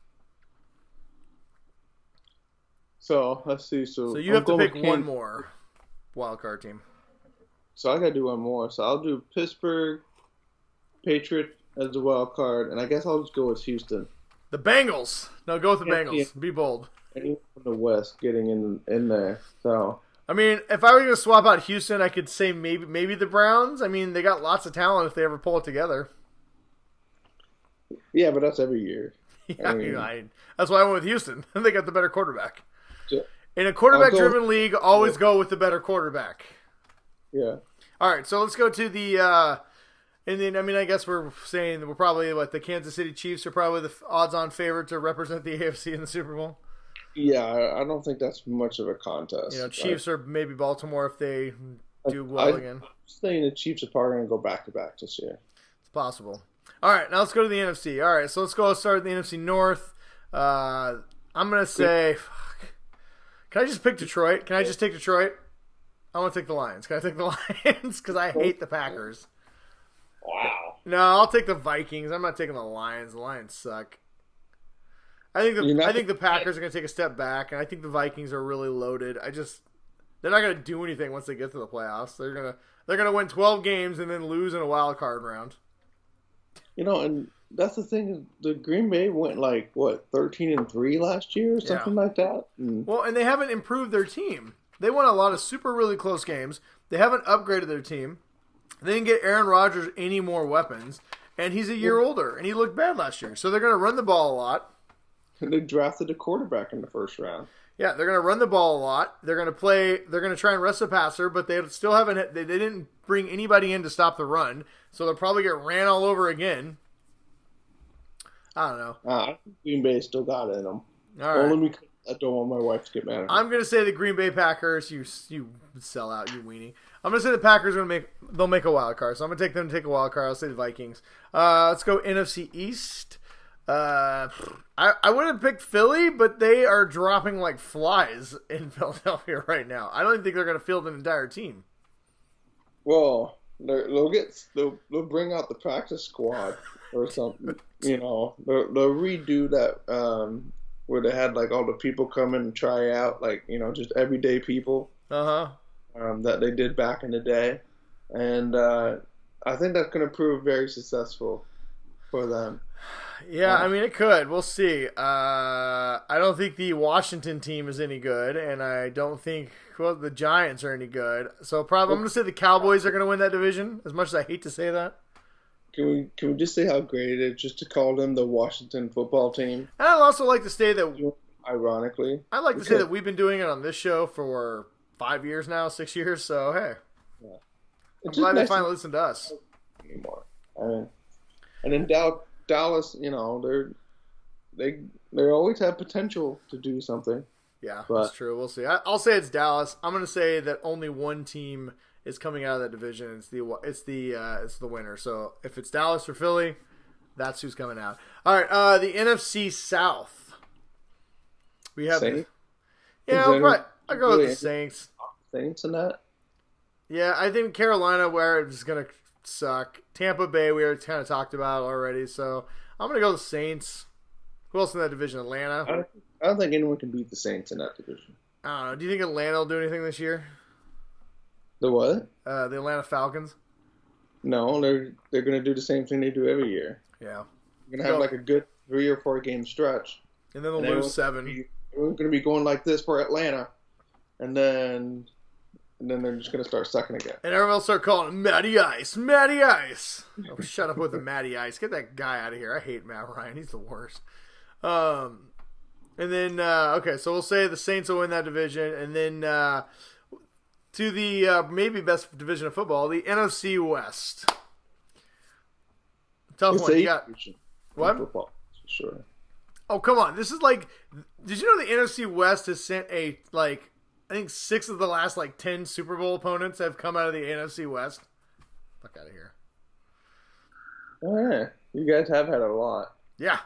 So let's see. So you have to pick one more wildcard team. So I got to do one more. So I'll do Pittsburgh, Patriots as the wild card, and I guess I'll just go with Houston. The Bengals. No, go with the Bengals. Yeah. Be bold. Anyone from the West getting in there. So I mean, if I were going to swap out Houston, I could say maybe the Browns. I mean, they got lots of talent if they ever pull it together. Yeah, but that's every year. Yeah, that's why I went with Houston. They got the better quarterback. So, in a quarterback-driven league, always go with the better quarterback. Yeah. All right, so let's go to the And then, I mean, I guess we're saying that we're probably, the Kansas City Chiefs are probably the odds-on favorite to represent the AFC in the Super Bowl. Yeah, I don't think that's much of a contest. Chiefs or maybe Baltimore if they do well again. I'm saying the Chiefs are probably going to go back-to-back this year. It's possible. All right, now let's go to the NFC. All right, so let's start with the NFC North. I'm going to say, can I just pick Detroit? Can I just take Detroit? I want to take the Lions. Can I take the Lions? Because I hate the Packers. Wow. No, I'll take the Vikings. I'm not taking the Lions. The Lions suck. I think the Packers are going to take a step back, and I think the Vikings are really loaded. They're not going to do anything once they get to the playoffs. They're gonna win 12 games and then lose in a wild card round. And that's the thing. The Green Bay went 13-3 last year or something like that. Well, and they haven't improved their team. They won a lot of super really close games. They haven't upgraded their team. They didn't get Aaron Rodgers any more weapons, and he's a year older, and he looked bad last year. So they're going to run the ball a lot. And they drafted a quarterback in the first round. Yeah, they're going to run the ball a lot. They're going to try and rest the passer, but they still haven't. They didn't bring anybody in to stop the run, so they'll probably get ran all over again. I don't know. Green Bay still got it in them. All right. Only because I don't want my wife to get mad at me. I'm going to say the Green Bay Packers. You sell out, you weenie. I'm going to say the Packers they'll make a wild card. So I'm going to take them to take a wild card. I'll say the Vikings. Let's go NFC East. I would have picked Philly, but they are dropping like flies in Philadelphia right now. I don't even think they're going to field an entire team. Well, they'll bring out the practice squad or something. They'll redo that where they had all the people come in and try out, just everyday people. That they did back in the day, and I think that's going to prove very successful for them. Yeah, I mean, it could. We'll see. I don't think the Washington team is any good, and I don't think the Giants are any good. So probably I'm going to say the Cowboys are going to win that division, as much as I hate to say that. Can we just say how great it is just to call them the Washington football team? And I'd also like to say that, ironically, say that we've been doing it on this show for 5 years now, 6 years. So hey, yeah. I'm glad they finally listened to us. Anymore. And in Dallas, they always have potential to do something. Yeah, that's true. We'll see. I'll say it's Dallas. I'm going to say that only one team is coming out of that division. It's the winner. So if it's Dallas or Philly, that's who's coming out. All right, the NFC South. We have Saints? Right. I'll go with the Saints. Saints in that? Yeah, I think Carolina, where it's going to suck. Tampa Bay, we already kind of talked about already. So I'm going to go with the Saints. Who else in that division? Atlanta? I don't think anyone can beat the Saints in that division. I don't know. Do you think Atlanta will do anything this year? The what? The Atlanta Falcons? No, they're going to do the same thing they do every year. Yeah. They're going to have a good 3 or 4 game stretch. And then they'll lose 7. Everyone's going to be going like this for Atlanta. And then they're just going to start sucking again. And everyone will start calling him Matty Ice. Matty Ice. Oh, shut up with the Matty Ice. Get that guy out of here. I hate Matt Ryan. He's the worst. And then, so we'll say the Saints will win that division. And then to the maybe best division of football, the NFC West. Tough one. You got what? Football, for sure. Oh, come on. This is like, did you know the NFC West has sent I think 6 of the last 10 Super Bowl opponents have come out of the NFC West? Fuck out of here. All right. You guys have had a lot. Yeah.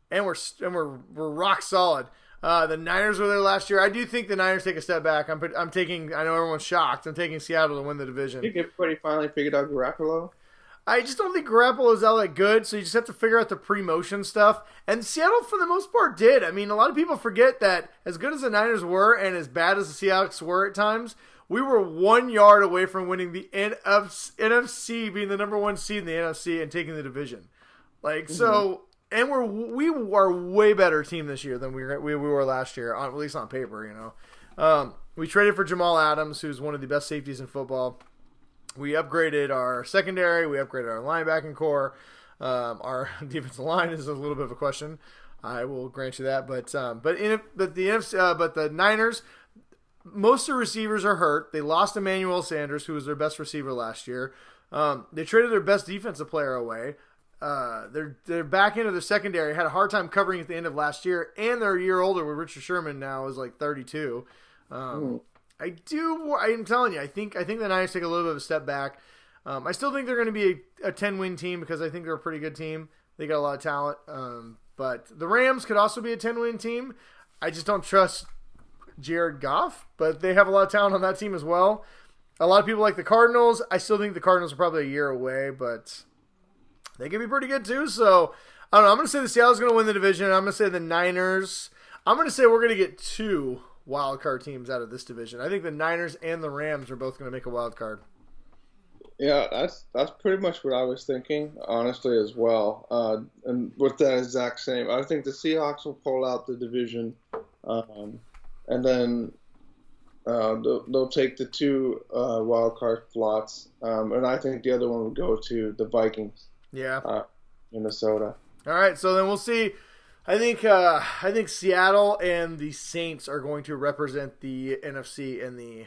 And we're rock solid. The Niners were there last year. I do think the Niners take a step back. I'm taking. I know everyone's shocked. I'm taking Seattle to win the division. I think everybody finally figured out Garoppolo. I just don't think Garoppolo is all that good. So you just have to figure out the pre-motion stuff. And Seattle, for the most part, did. I mean, a lot of people forget that as good as the Niners were and as bad as the Seahawks were at times, we were 1 yard away from winning the NFC, being the number 1 seed in the NFC and taking the division. So. And we are a way better team this year than we were last year, at least on paper, We traded for Jamal Adams, who's one of the best safeties in football. We upgraded our secondary. We upgraded our linebacking core. Our defensive line is a little bit of a question. I will grant you that. But the Niners, most of the receivers are hurt. They lost Emmanuel Sanders, who was their best receiver last year. They traded their best defensive player away. They're back into their secondary. Had a hard time covering at the end of last year, and they're a year older. Where Richard Sherman now is like 32. I'm telling you, I think the Niners take a little bit of a step back. I still think they're going to be a 10-win team because I think they're a pretty good team. They got a lot of talent. But the Rams could also be a 10-win team. I just don't trust Jared Goff, but they have a lot of talent on that team as well. A lot of people like the Cardinals. I still think the Cardinals are probably a year away, but they can be pretty good too. So, I don't know. I'm going to say the Seattle's going to win the division. I'm going to say the Niners. I'm going to say we're going to get 2 wild card teams out of this division. I think the Niners and the Rams are both going to make a wild card. Yeah, that's pretty much what I was thinking, honestly, as well. And with that exact same, I think the Seahawks will pull out the division, and then they'll take the 2 wild card slots, and I think the other one will go to the Vikings. Yeah, Minnesota. All right, so then we'll see. I think Seattle and the Saints are going to represent the NFC in the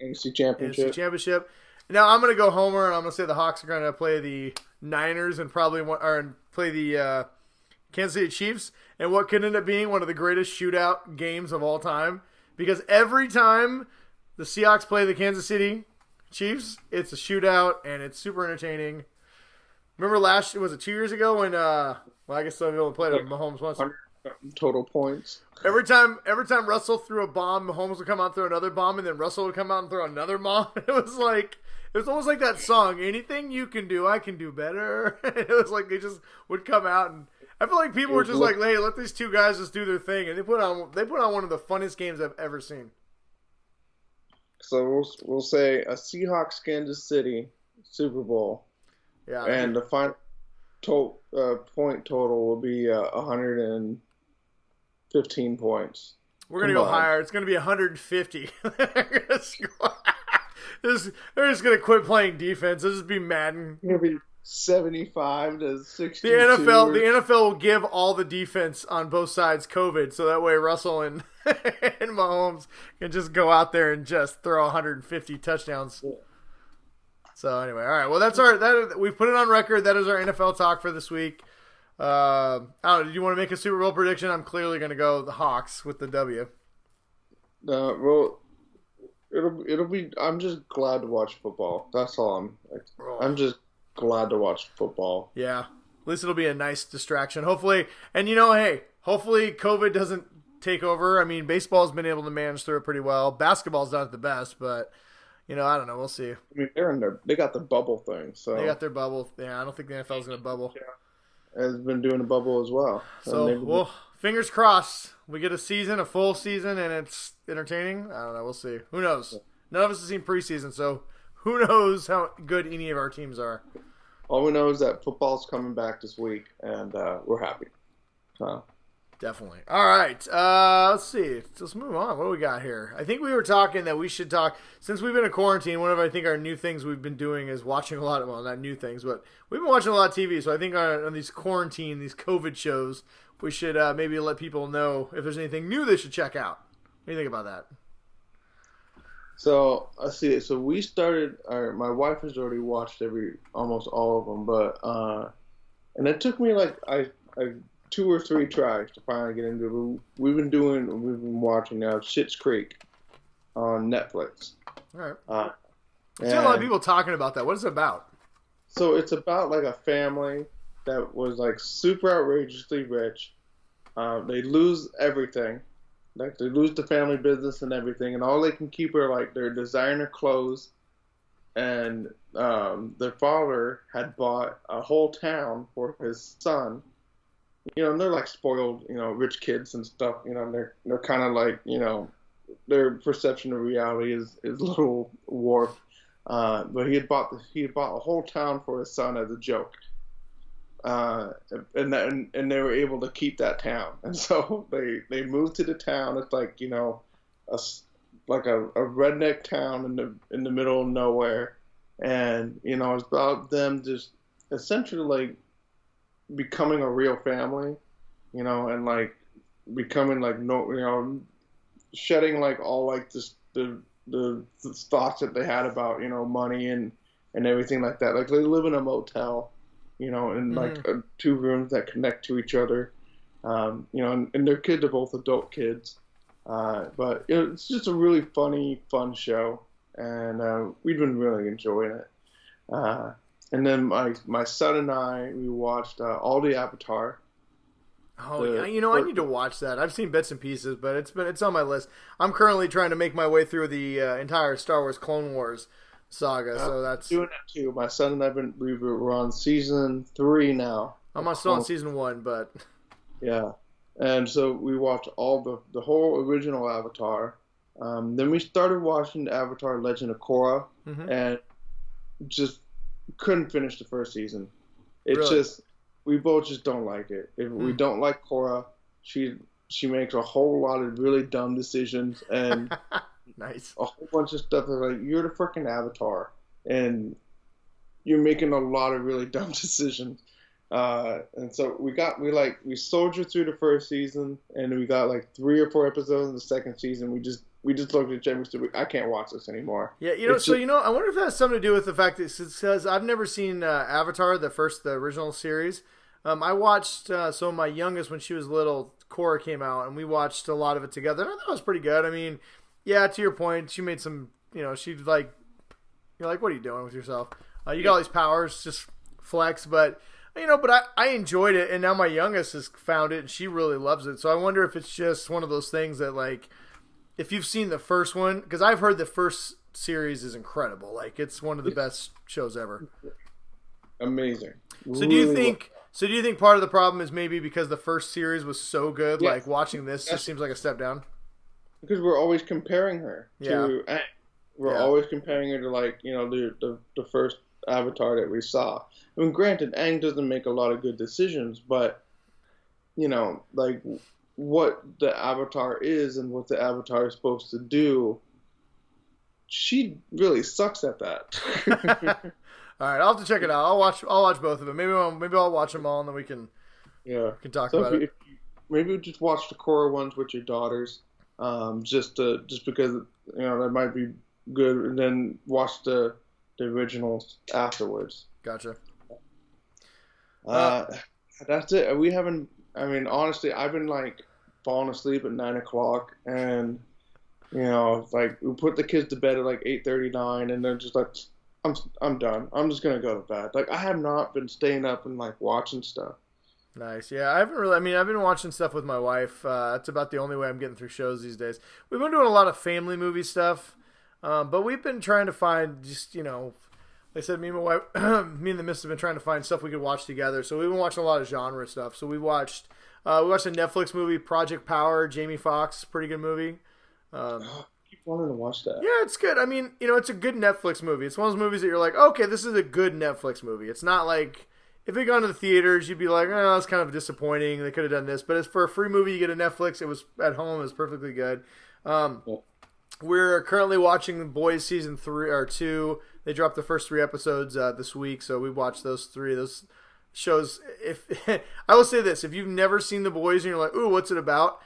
NFC Championship. Now I'm going to go Homer, and I'm going to say the Hawks are going to play the Niners and play the Kansas City Chiefs, and what could end up being one of the greatest shootout games of all time. Because every time the Seahawks play the Kansas City Chiefs, it's a shootout, and it's super entertaining. Remember was it 2 years ago when, I guess some people played Mahomes once. Total points. Every time Russell threw a bomb, Mahomes would come out and throw another bomb, and then Russell would come out and throw another bomb. It was almost like that song, "Anything you can do, I can do better." It was like they just would come out, and I feel like people were just like, "Hey, let these 2 guys just do their thing," and they put on one of the funniest games I've ever seen. So we'll say a Seahawks Kansas City Super Bowl. Yeah, and the final point total will be 115 points. We're going to go higher. It's going to be 150. They're just going to quit playing defense. This is be Madden. It's going to be 75 to 62. The NFL will give all the defense on both sides COVID, so that way Russell and Mahomes can just go out there and just throw 150 touchdowns. Yeah. So anyway, all right. Well, we've put it on record. That is our NFL talk for this week. I don't know. Did you want to make a Super Bowl prediction? I'm clearly going to go the Hawks with the W. Well, it'll be. I'm just glad to watch football. That's all I'm just glad to watch football. Yeah. At least it'll be a nice distraction. Hopefully, and hopefully COVID doesn't take over. I mean, baseball's been able to manage through it pretty well. Basketball's not the best, but. I don't know. We'll see. I mean, they got the bubble thing. So they got their bubble. Yeah, I don't think the NFL's going to bubble. Yeah. Has been doing a bubble as well. So, fingers crossed. We get a full season, and it's entertaining. I don't know. We'll see. Who knows? None of us have seen preseason, so who knows how good any of our teams are. All we know is that football's coming back this week, and we're happy. Definitely. All right. Let's see. Let's move on. What do we got here? I think we were talking that we should talk, since we've been in quarantine, one of our new things we've been doing is watching a lot of, well, not new things, but we've been watching a lot of TV. So I think on these COVID shows, we should maybe let people know if there's anything new they should check out. What do you think about that? So let's see. So we started, my wife has already watched almost all of them, but, and it took me like, I 2 or 3 tries to finally get into it. We've been watching now Schitt's Creek on Netflix. All right. I see a lot of people talking about that. What is it about? So it's about like a family that was like super outrageously rich. They lose everything. Like they lose the family business and everything, and all they can keep are like their designer clothes. And their father had bought a whole town for his son. And they're like spoiled, rich kids and stuff. They're kind of like, their perception of reality is a little warped. But he had bought a whole town for his son as a joke. And they were able to keep that town. And so they moved to the town. It's like, a redneck town in the middle of nowhere. And, it's about them just essentially like becoming a real family, and like becoming like shedding like all like this the thoughts that they had about money and and everything like that. Like they live in a motel, in like two rooms that connect to each other. And their kids are both adult kids. But it's just a really fun show, and we've been really enjoying it. And then my son and I, we watched all the Avatar. Oh yeah, I need to watch that. I've seen bits and pieces, but it's on my list. I'm currently trying to make my way through the entire Star Wars Clone Wars saga, so that's doing that too. My son and we're on season 3 now. I'm still on season 1, but yeah. And so we watched all the whole original Avatar. Then we started watching Avatar: Legend of Korra, and just couldn't finish the first season. We both just don't like it. We don't like Korra. She makes a whole lot of really dumb decisions and nice. A whole bunch of stuff that's like, you're the freaking Avatar, and you're making a lot of really dumb decisions. And so we soldiered through the first season, and we got like 3 or 4 episodes in the second season. We just looked at each other and said, I can't watch this anymore. Yeah, I wonder if that has something to do with the fact that it says I've never seen Avatar, the original series. I watched my youngest, when she was little, Korra came out, and we watched a lot of it together, and I thought it was pretty good. I mean, yeah, to your point, she made some, she's like, you're like, what are you doing with yourself? You got all these powers, just flex, but I enjoyed it, and now my youngest has found it, and she really loves it. So I wonder if it's just one of those things that, like, if you've seen the first one, because I've heard the first series is incredible. Like, it's one of the best shows ever. Amazing. So do you think part of the problem is maybe because the first series was so good, like watching this just seems like a step down? Because we're always comparing her to Aang. We're always comparing her to, like, the first Avatar that we saw. I mean, granted, Aang doesn't make a lot of good decisions, but like what the Avatar is and what the Avatar is supposed to do, she really sucks at that. All right, I'll have to check it out. I'll watch both of them. Maybe I'll watch them all, and then we can talk about it. Maybe just watch the Korra ones with your daughters, just because that might be good, and then watch the originals afterwards. Gotcha. That's it. We haven't. I mean, honestly, I've been like falling asleep at 9 o'clock, and like we put the kids to bed at like 8:39, and they're just like, I'm done. I'm just gonna go to bed. Like, I have not been staying up and like watching stuff. Nice. Yeah, I haven't really. I mean, I've been watching stuff with my wife. That's about the only way I'm getting through shows these days. We've been doing a lot of family movie stuff, but we've been trying to find just like I said, me and my wife, me and the missus have been trying to find stuff we could watch together. So we've been watching a lot of genre stuff. So we watched a Netflix movie, Project Power, Jamie Foxx, pretty good movie. I keep wanting to watch that. Yeah, it's good. I mean, it's a good Netflix movie. It's one of those movies that you're like, okay, this is a good Netflix movie. It's not like, if it gone to the theaters, you'd be like, oh, that's kind of disappointing. They could have done this. But it's for a free movie, you get a Netflix. It was at home. It was perfectly good. We're currently watching The Boys season 3 or 2. They dropped the first 3 episodes this week, so we watched those 3. Those shows. If I will say this, if you've never seen The Boys and you're like, ooh, what's it about?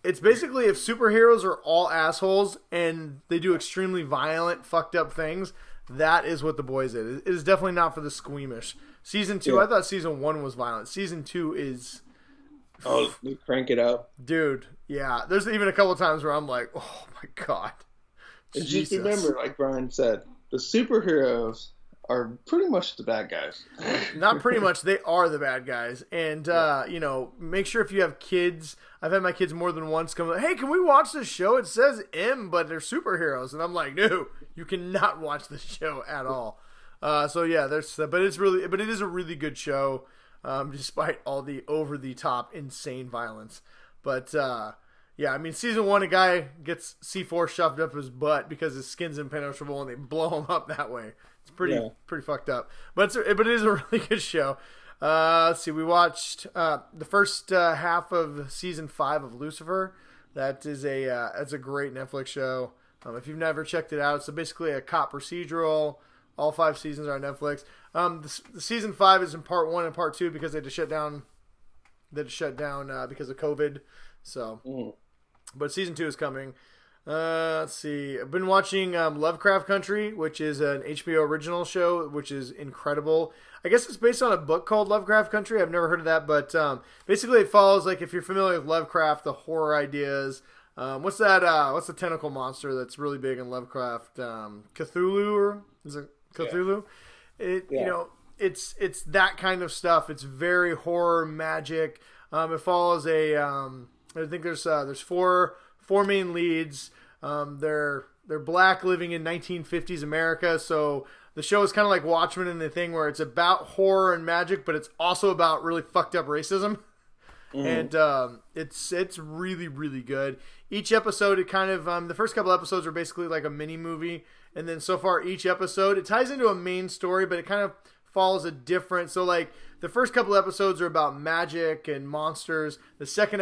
It's basically if superheroes are all assholes and they do extremely violent, fucked up things, that is what The Boys is. It is definitely not for the squeamish. Season 2, I thought season 1 was violent. Season 2 is... Oh, you crank it up. Dude, yeah. There's even a couple of times where I'm like, oh my God. Just remember, like Brian said, the superheroes are pretty much the bad guys. Not pretty much. They are the bad guys. And, make sure if you have kids, I've had my kids more than once come like, hey, can we watch this show? It says M, but they're superheroes. And I'm like, no, you cannot watch this show at all. So yeah, but it is a really good show, despite all the over the top insane violence. But, yeah, I mean, season 1, a guy gets C4 shoved up his butt because his skin's impenetrable, and they blow him up that way. It's pretty fucked up. But it is a really good show. Let's see, we watched the first half of season 5 of Lucifer. That's a great Netflix show. If you've never checked it out, it's basically a cop procedural. All 5 seasons are on Netflix. The season 5 is in part 1 and part 2 because they had to shut down. Because of COVID. So. But season 2 is coming. Let's see. I've been watching Lovecraft Country, which is an HBO original show, which is incredible. I guess it's based on a book called Lovecraft Country. I've never heard of that, but basically it follows, like, if you're familiar with Lovecraft, the horror ideas. What's that? What's the tentacle monster that's really big in Lovecraft? Cthulhu, or is it Cthulhu? Yeah. It's that kind of stuff. It's very horror magic. It follows I think there's four main leads. They're black, living in 1950s America. So the show is kind of like Watchmen in the thing where it's about horror and magic, but it's also about really fucked up racism. Mm-hmm. And it's really, really good. Each episode, it kind of the first couple episodes are basically like a mini movie, and then so far each episode it ties into a main story, but it kind of follows a different. So like the first couple episodes are about magic and monsters. The third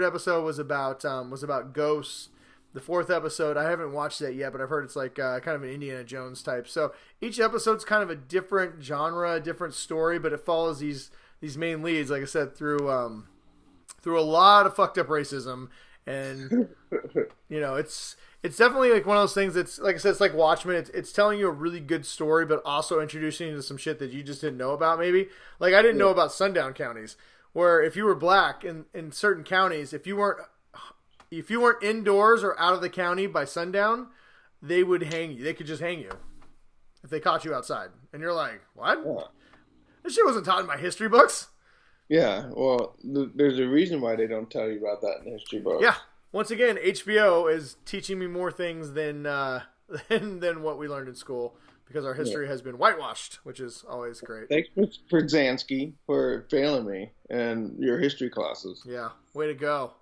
episode was about ghosts. The fourth episode, I haven't watched that yet, but I've heard it's like kind of an Indiana Jones type. So each episode's kind of a different genre, a different story, but it follows these main leads, like I said, through a lot of fucked up racism. And it's definitely like one of those things that's, like I said, it's like Watchmen. It's telling you a really good story, but also introducing you to some shit that you just didn't know about. Maybe like I didn't know about sundown counties, where if you were black in certain counties, if you weren't indoors or out of the county by sundown, they would hang you. They could just hang you if they caught you outside. And you're like, what? Yeah. This shit wasn't taught in my history books. Yeah, well, there's a reason why they don't tell you about that in history books. Yeah. Once again, HBO is teaching me more things than what we learned in school, because our history has been whitewashed, which is always great. Thanks for Zansky for failing me in your history classes. Yeah, way to go.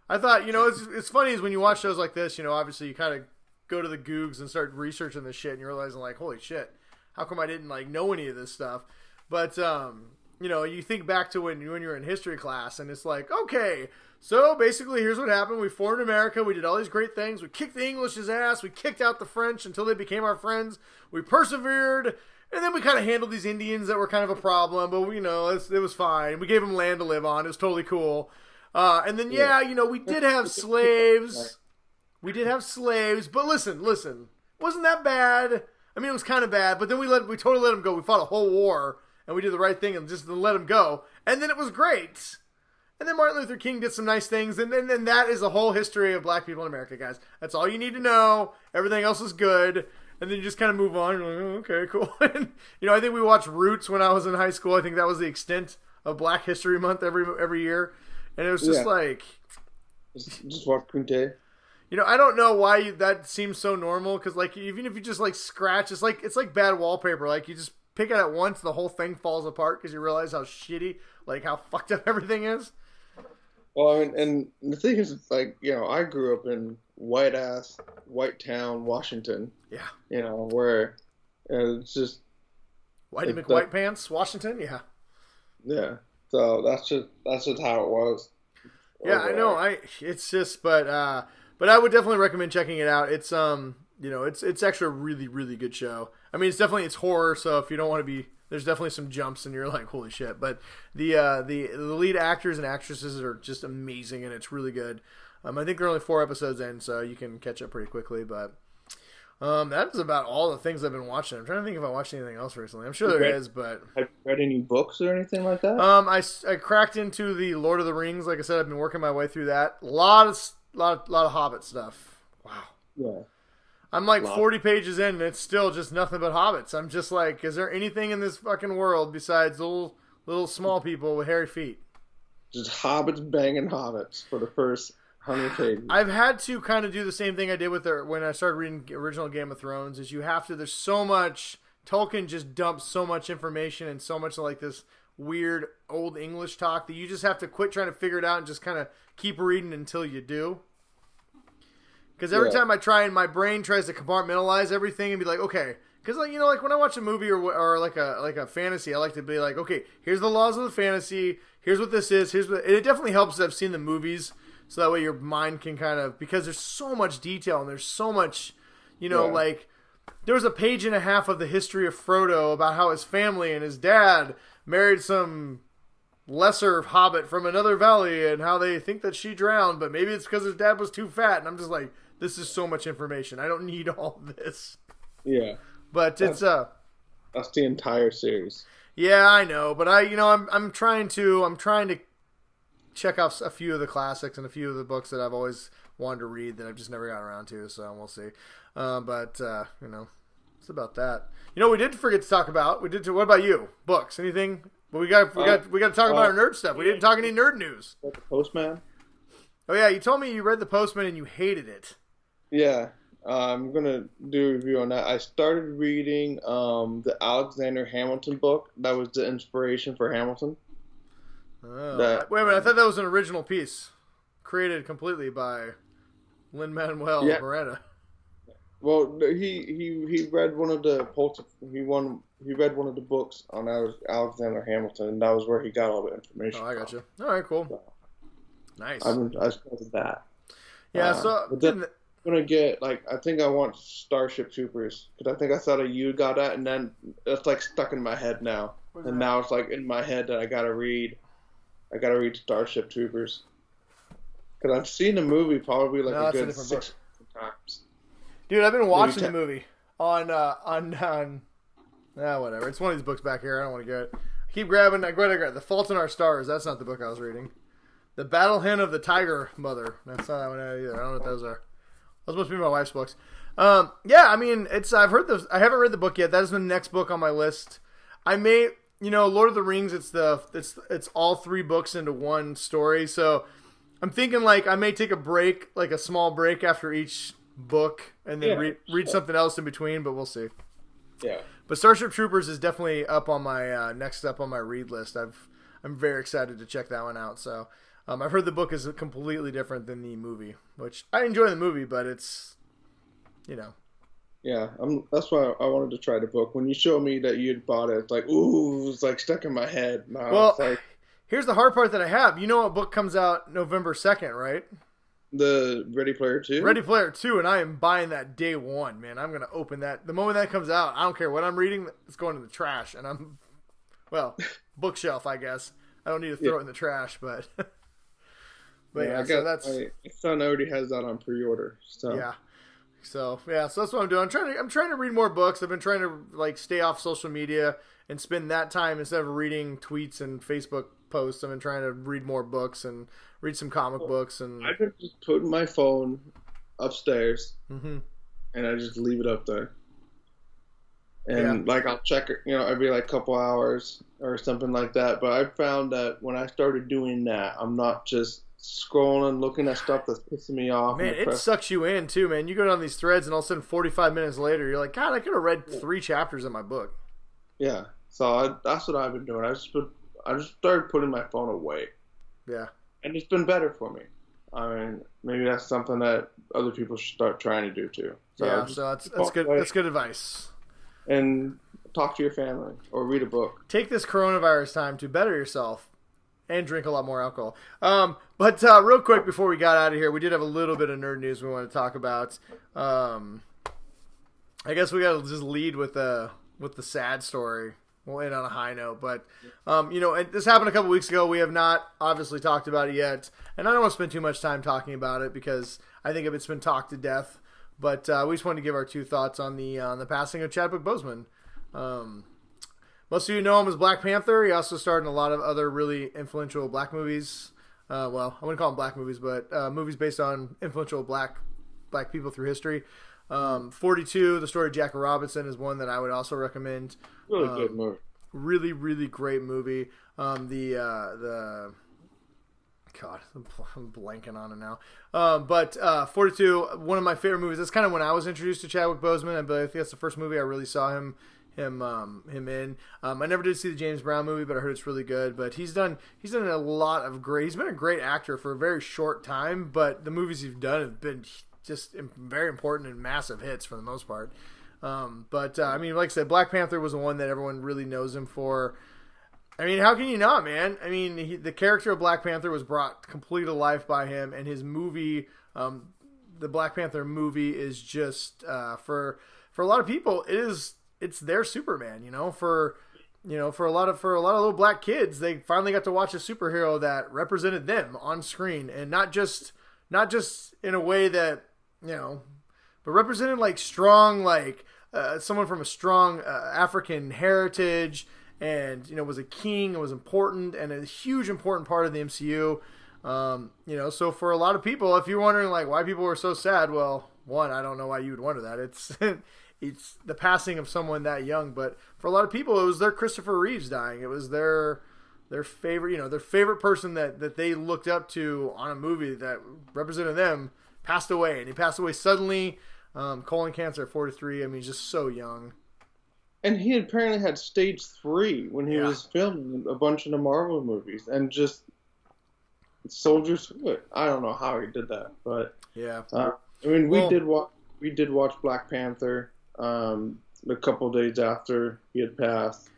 I thought, it's funny is when you watch shows like this, obviously you kind of go to the Googs and start researching this shit, and you're realizing, like, holy shit, how come I didn't, like, know any of this stuff? But, you think back to when you're in history class, and it's like, okay, so basically here's what happened. We formed America. We did all these great things. We kicked the English's ass. We kicked out the French until they became our friends. We persevered. And then we kind of handled these Indians that were kind of a problem, but, it was fine. We gave them land to live on. It was totally cool. And then, we did have slaves. We did have slaves, but listen, wasn't that bad? I mean, it was kind of bad, but then we totally let them go. We fought a whole war, and we did the right thing and just let them go. And then it was great. And then Martin Luther King did some nice things, and then that is the whole history of black people in America, guys. That's all you need to know. Everything else is good. And then you just kind of move on. You're like, oh, okay, cool. And, I think we watched Roots when I was in high school. I think that was the extent of Black History Month every year. And it was just like... Just watch Kunte. I don't know why that seems so normal, because, like, even if you just, like, scratch, it's like bad wallpaper. Like, you just pick it at once, the whole thing falls apart because you realize how shitty, like, how fucked up everything is. Well, and the thing is, like, I grew up in white town, Washington. Yeah. Where it's just... Whitey McWhite Pants, Washington? Yeah. Yeah. So that's just how it was. Yeah, I know. It's just, but I would definitely recommend checking it out. It's it's actually a really, really good show. I mean, it's horror, so if you don't want to be, there's definitely some jumps and you're like, holy shit. But the lead actors and actresses are just amazing, and it's really good. I think there are only 4 episodes in, so you can catch up pretty quickly. But that's about all the things I've been watching. I'm trying to think if I watched anything else recently. I'm sure there is, but... Have you read any books or anything like that? I cracked into the Lord of the Rings. Like I said, I've been working my way through that. A lot of Hobbit stuff. Wow. Yeah. I'm like 40 pages in, and it's still just nothing but hobbits. I'm just like, is there anything in this fucking world besides little small people with hairy feet? Just hobbits banging hobbits for the first 100 pages. I've had to kind of do the same thing I did with when I started reading original Game of Thrones. Is you have to. There's so much. Tolkien just dumps so much information and so much like this weird old English talk that you just have to quit trying to figure it out and just kind of keep reading until you do. Because every time I try, and my brain tries to compartmentalize everything and be like, okay. Because like when I watch a movie or like a fantasy, I like to be like, okay, here's the laws of the fantasy. Here's what this is. And it definitely helps that I've seen the movies. So that way your mind can kind of, because there's so much detail and there's so much, like there was a page and a half of the history of Frodo about how his family and his dad married some lesser hobbit from another valley and how they think that she drowned, but maybe it's because his dad was too fat. And I'm just like, This is so much information. I don't need all this. Yeah. But that's the entire series. Yeah, I know, but I'm trying to check out a few of the classics and a few of the books that I've always wanted to read that I've just never gotten around to. So we'll see. But it's about that. We did forget to talk about. What about you? Books? Anything? Well, we got to talk about our nerd stuff. We didn't talk any nerd news. The Postman. Oh yeah, you told me you read The Postman and you hated it. Yeah. I'm gonna do a review on that. I started reading the Alexander Hamilton book. That was the inspiration for Hamilton. Oh, wait a minute! I thought that was an original piece, created completely by Lin-Manuel Miranda. Well, he read one of the he read one of the books on Alexander Hamilton, and that was where he got all the information. Oh, I got you. All right, cool. So, nice. I started that. Yeah. I'm gonna get I think I want Starship Troopers because I think I saw that you got that, and then it's stuck in my head now, and now it's in my head that I gotta read Starship Troopers because I've seen the movie probably a good 6 times. Dude, I've been watching the movie on whatever. It's one of these books back here. I don't want to get it. I keep grabbing. I grab The Fault in Our Stars. That's not the book I was reading. The Battle Hen of the Tiger Mother. That's not that one either. I don't know what those are. Those must be my wife's books. Yeah, I mean, I've heard those. I haven't read the book yet. That is the next book on my list. I may, Lord of the Rings. It's all 3 books into one story. So I'm thinking I may take a break, a small break after each book, and then read something else in between. But we'll see. Yeah. But Starship Troopers is definitely up on my next up on my read list. I'm very excited to check that one out. So. I've heard the book is completely different than the movie, which I enjoy the movie, but it's, Yeah, that's why I wanted to try the book. When you showed me that you had bought it, it's ooh, it's stuck in my head. Well, here's the hard part that I have. You know what book comes out November 2nd, right? The Ready Player 2? Ready Player 2, and I am buying that day one, man. I'm going to open that. The moment that comes out, I don't care what I'm reading, it's going in the trash, and bookshelf, I guess. I don't need to throw it in the trash, but... But so that's my son already has that on pre-order. So so that's what I'm doing. I'm trying to read more books. I've been trying to stay off social media and spend that time instead of reading tweets and Facebook posts. I've been trying to read more books and read some comic books. And I've been just putting my phone upstairs, and I just leave it up there. And I'll check it, every couple hours or something like that. But I found that when I started doing that, I'm not just scrolling, looking at stuff that's pissing me off. Man, it sucks you in too, man. You go down these threads, and all of a sudden, 45 minutes later, you're like, God, I could have read 3 chapters in my book. Yeah, so that's what I've been doing. I just started putting my phone away. Yeah, and it's been better for me. I mean, maybe that's something that other people should start trying to do too. So that's good. That's good advice. And talk to your family or read a book. Take this coronavirus time to better yourself. And drink a lot more alcohol. But real quick before we got out of here, we did have a little bit of nerd news we want to talk about. I guess we got to just lead with the sad story. We'll end on a high note. But, this happened a couple weeks ago. We have not obviously talked about it yet. And I don't want to spend too much time talking about it because I think it's been talked to death. But we just wanted to give our 2 thoughts on the passing of Chadwick Boseman. Most of you know him as Black Panther. He also starred in a lot of other really influential black movies. Well, I wouldn't call them black movies, but movies based on influential black people through history. 42, the story of Jackie Robinson, is one that I would also recommend. Really good movie. Really, really great movie. God, I'm blanking on it now. But 42, one of my favorite movies. That's kind of when I was introduced to Chadwick Boseman. I think that's the first movie I really saw him in. I never did see the James Brown movie, but I heard it's really good. But he's done a lot of great. He's been a great actor for a very short time, but the movies he's done have been just very important and massive hits for the most part. I mean, like I said, Black Panther was the one that everyone really knows him for. I mean, how can you not, man? I mean, the character of Black Panther was brought completely to life by him, and his movie, the Black Panther movie, is just for a lot of people, it's their Superman. For a lot of little black kids, they finally got to watch a superhero that represented them on screen, and not just in a way that you know, but represented like strong, like someone from a strong African heritage, and was a king and was important and a huge important part of the MCU. So for a lot of people, if you're wondering like why people were so sad, well, one, I don't know why you would wonder that. It's it's the passing of someone that young, but for a lot of people, it was their Christopher Reeves dying. It was their favorite, their favorite person that they looked up to on a movie that represented them passed away, and he passed away suddenly, colon cancer at 43. I mean, just so young. And he apparently had stage 3 when he was filming a bunch of the Marvel movies, and just soldiers through it. I don't know how he did that, but yeah. We did watch Black Panther a couple of days after he had passed.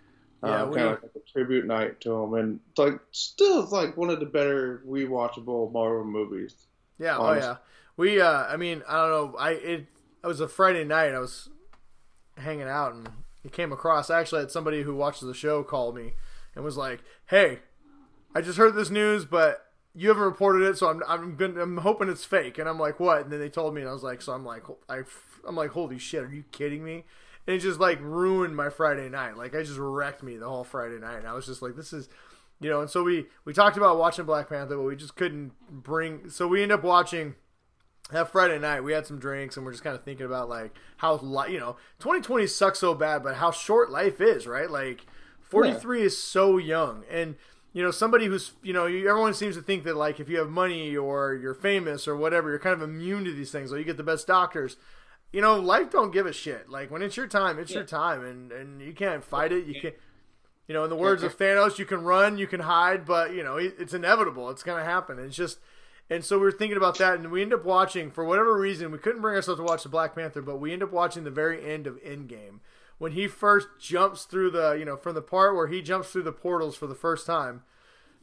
Kind of like a tribute night to him, and it's like one of the better rewatchable Marvel movies. Yeah, honestly. We I mean, I don't know. It was a Friday night. I was hanging out and it came across. I actually had somebody who watches the show call me and was like, "Hey, I just heard this news, but you haven't reported it, so I'm hoping it's fake." And I'm like, "What?" And then they told me, and I was like, I'm like, "Holy shit, are you kidding me?" And it just like ruined my Friday night. Like, I just wrecked me the whole Friday night. And I was just like, this is, and so we talked about watching Black Panther, but we just couldn't so we ended up watching that Friday night. We had some drinks and we're just kind of thinking about like how, 2020 sucks so bad, but how short life is, right? Like 43 is so young. And, somebody who's, everyone seems to think that like if you have money or you're famous or whatever, you're kind of immune to these things, or you get the best doctors. Life don't give a shit. Like, when it's your time, it's your time, and you can't fight it. You can't, in the words of Thanos, you can run, you can hide, but, it's inevitable. It's going to happen. It's just, and so we were thinking about that, and we ended up watching, for whatever reason, we couldn't bring ourselves to watch the Black Panther, but we ended up watching the very end of Endgame. When he first jumps through the, from the part where he jumps through the portals for the first time,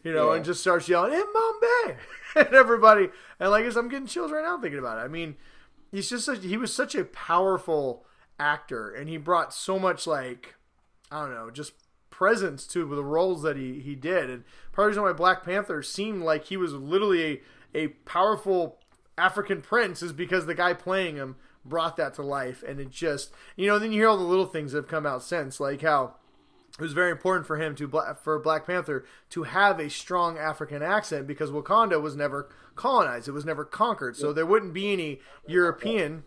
and just starts yelling, "In Bombay!" and everybody, and like, I'm getting chills right now thinking about it. I mean, he was such a powerful actor, and he brought so much, like, I don't know, just presence to the roles that he did. And part of the reason why Black Panther seemed like he was literally a powerful African prince is because the guy playing him brought that to life. And it just, then you hear all the little things that have come out since, like how it was very important for him for Black Panther to have a strong African accent, because Wakanda was never colonized. It was never conquered. So there wouldn't be any European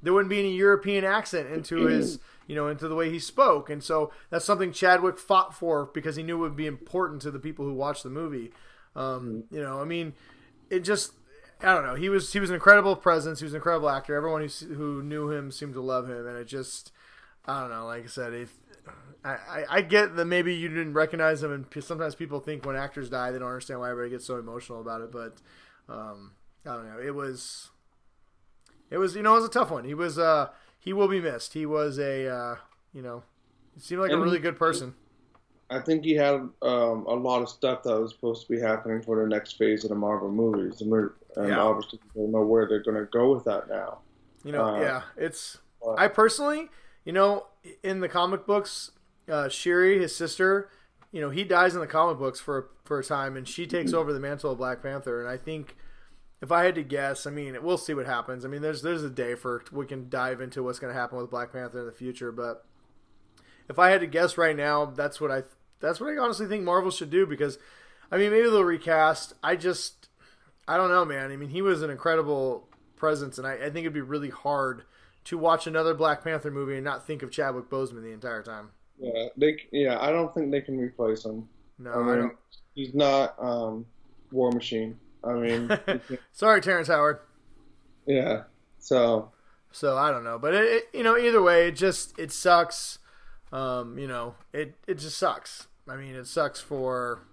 accent into his, into the way he spoke. And so that's something Chadwick fought for, because he knew it would be important to the people who watched the movie. I mean, it just, I don't know. He was an incredible presence. He was an incredible actor. Everyone who knew him seemed to love him. And it just, I don't know. Like I said, I get that maybe you didn't recognize him, and sometimes people think when actors die, they don't understand why everybody gets so emotional about it. But I don't know. It was it was a tough one. He will be missed. He was he seemed like a really good person. I think he had a lot of stuff that was supposed to be happening for the next phase of the Marvel movies, and obviously we don't know where they're going to go with that now. I personally, in the comic books, Shuri, his sister, he dies in the comic books for a time, and she takes over the mantle of Black Panther. And I think, if I had to guess, I mean, we'll see what happens. I mean, there's a day we can dive into what's going to happen with Black Panther in the future. But if I had to guess right now, that's what I honestly think Marvel should do, because, I mean, maybe they'll recast. I don't know, man. I mean, he was an incredible presence, and I think it'd be really hard to watch another Black Panther movie and not think of Chadwick Boseman the entire time. Yeah, I don't think they can replace him. No, I don't. He's not War Machine. I mean, sorry, Terrence Howard. Yeah, so I don't know, but either way, it sucks. It just sucks. I mean, it sucks for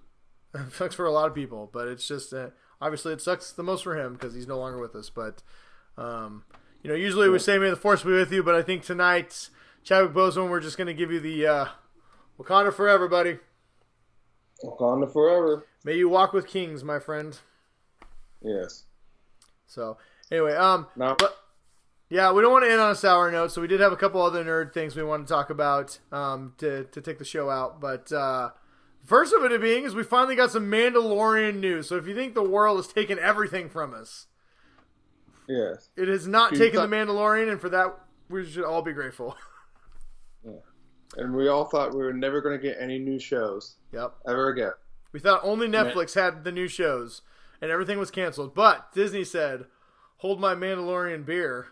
a lot of people, but it's just obviously it sucks the most for him because he's no longer with us. But usually we say may the force be with you, but I think tonight, Chadwick Boseman, we're just going to give you the Wakanda forever, buddy. Wakanda forever. May you walk with kings, my friend. Yes. So anyway, but yeah, we don't want to end on a sour note, so we did have a couple other nerd things we want to talk about to take the show out. But first of it being is we finally got some Mandalorian news. So if you think the world has taken everything from us, Yes. It has not taken The Mandalorian, and for that, we should all be grateful. Yeah. And we all thought we were never going to get any new shows. Yep. Ever again. We thought only Netflix had the new shows, and everything was canceled. But Disney said, hold my Mandalorian beer.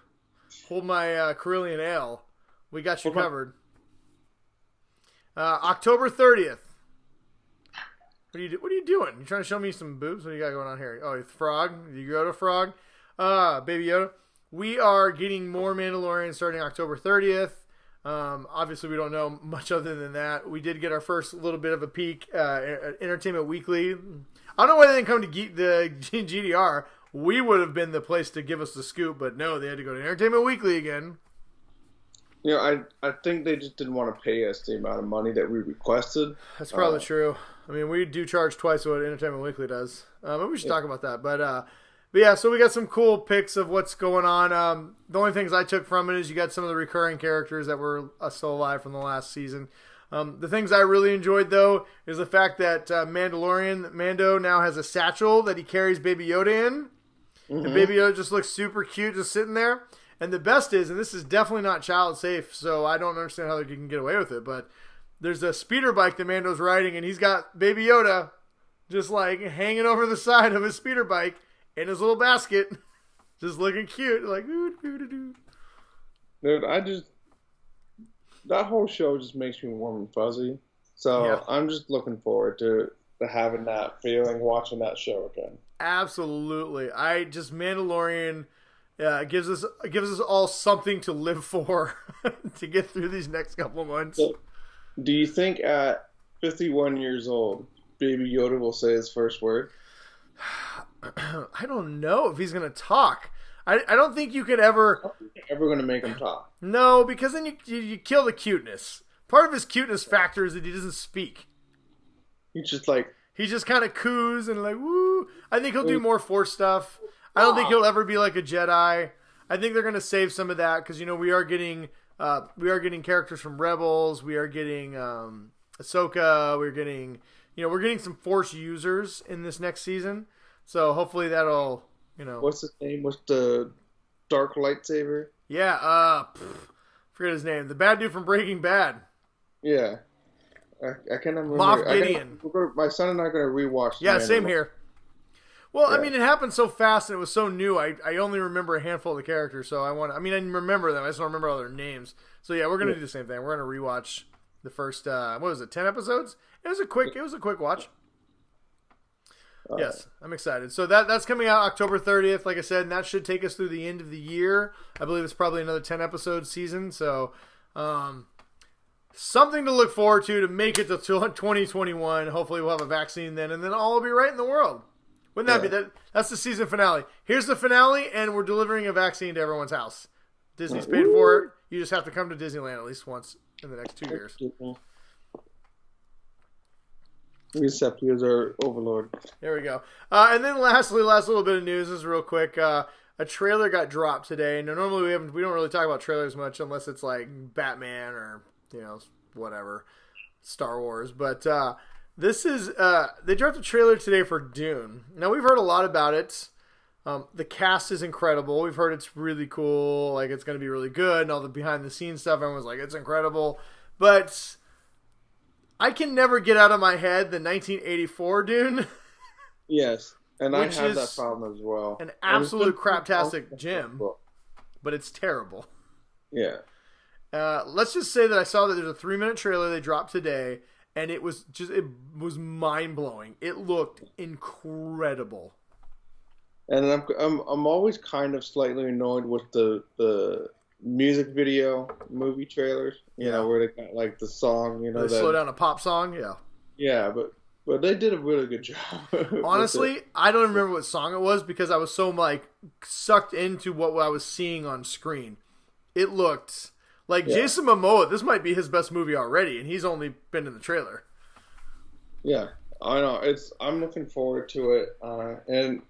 Hold my Carillion ale. We got you covered. October 30th. What are you doing? You trying to show me some boobs? What do you got going on here? Oh, Frog. You go to Frog. Baby Yoda. We are getting more Mandalorian starting October 30th. Obviously, we don't know much other than that. We did get our first little bit of a peek at Entertainment Weekly. I don't know why they didn't come to the GDR. We would have been the place to give us the scoop, but no, they had to go to Entertainment Weekly again. You know, I think they just didn't want to pay us the amount of money that we requested. That's probably true. I mean, we do charge twice what Entertainment Weekly does. Maybe we should talk about that. But yeah, so we got some cool pics of what's going on. The only things I took from it is you got some of the recurring characters that were still alive from the last season. The things I really enjoyed, though, is the fact that Mando now has a satchel that he carries Baby Yoda in. Mm-hmm. And Baby Yoda just looks super cute just sitting there. And the best is, and this is definitely not child safe, so I don't understand how they can get away with it, but there's a speeder bike that Mando's riding, and he's got Baby Yoda just like hanging over the side of his speeder bike in his little basket, just looking cute, like ooh. Dude, that whole show just makes me warm and fuzzy. So yeah. I'm just looking forward to having that feeling, watching that show again. Absolutely. Mandalorian gives us all something to live for to get through these next couple of months. So, do you think at 51 years old, Baby Yoda will say his first word? I don't know if he's going to talk. I don't think you could ever going to make him talk. No, because then you kill the cuteness. Part of his cuteness factor is that he doesn't speak. He's just kind of coos and like woo. I think he'll do more Force stuff. I don't think he'll ever be like a Jedi. I think they're going to save some of that because we are getting characters from Rebels. We are getting Ahsoka. We're getting some Force users in this next season. So hopefully that'll What's his name? What's the dark lightsaber? Yeah. Forget his name. The bad dude from Breaking Bad. Yeah. I can't remember. Moff Gideon. My son and I are going to rewatch. Yeah, same here. Well, yeah. I mean, it happened so fast and it was so new. I only remember a handful of the characters, so I remember them. I just don't remember all their names. So yeah, we're gonna do the same thing. We're gonna rewatch the first 10 episodes? It was a quick watch. Yes, I'm excited. So that's coming out October 30th, like I said, and that should take us through the end of the year. I believe it's probably another 10 episode season. So something to look forward to make it to 2021. Hopefully we'll have a vaccine then, and then all will be right in the world. Wouldn't that be that? That's the season finale. Here's the finale, and we're delivering a vaccine to everyone's house. Disney's paid for it. You just have to come to Disneyland at least once in the next 2 years. We accept you as our overlord. There we go. And then lastly, last little bit of news is real quick. A trailer got dropped today. Now, normally we don't really talk about trailers much unless it's like Batman or whatever, Star Wars. But this is they dropped a trailer today for Dune. Now we've heard a lot about it. The cast is incredible. We've heard it's really cool. Like it's going to be really good, and all the behind the scenes stuff. Everyone's like, it's incredible, but I can never get out of my head the 1984 Dune. Yes, and I have that problem as well. An absolute craptastic gem, but it's terrible. Yeah. Let's just say that I saw that there's a 3-minute trailer they dropped today, and it was mind blowing. It looked incredible. And I'm always kind of slightly annoyed with the music video movie trailers. You know, where they got like the song. They slow down a pop song. Yeah. Yeah, but they did a really good job. Honestly, I don't remember what song it was because I was so like sucked into what I was seeing on screen. It looked like Jason Momoa. This might be his best movie already, and he's only been in the trailer. Yeah, I know. I'm looking forward to it, and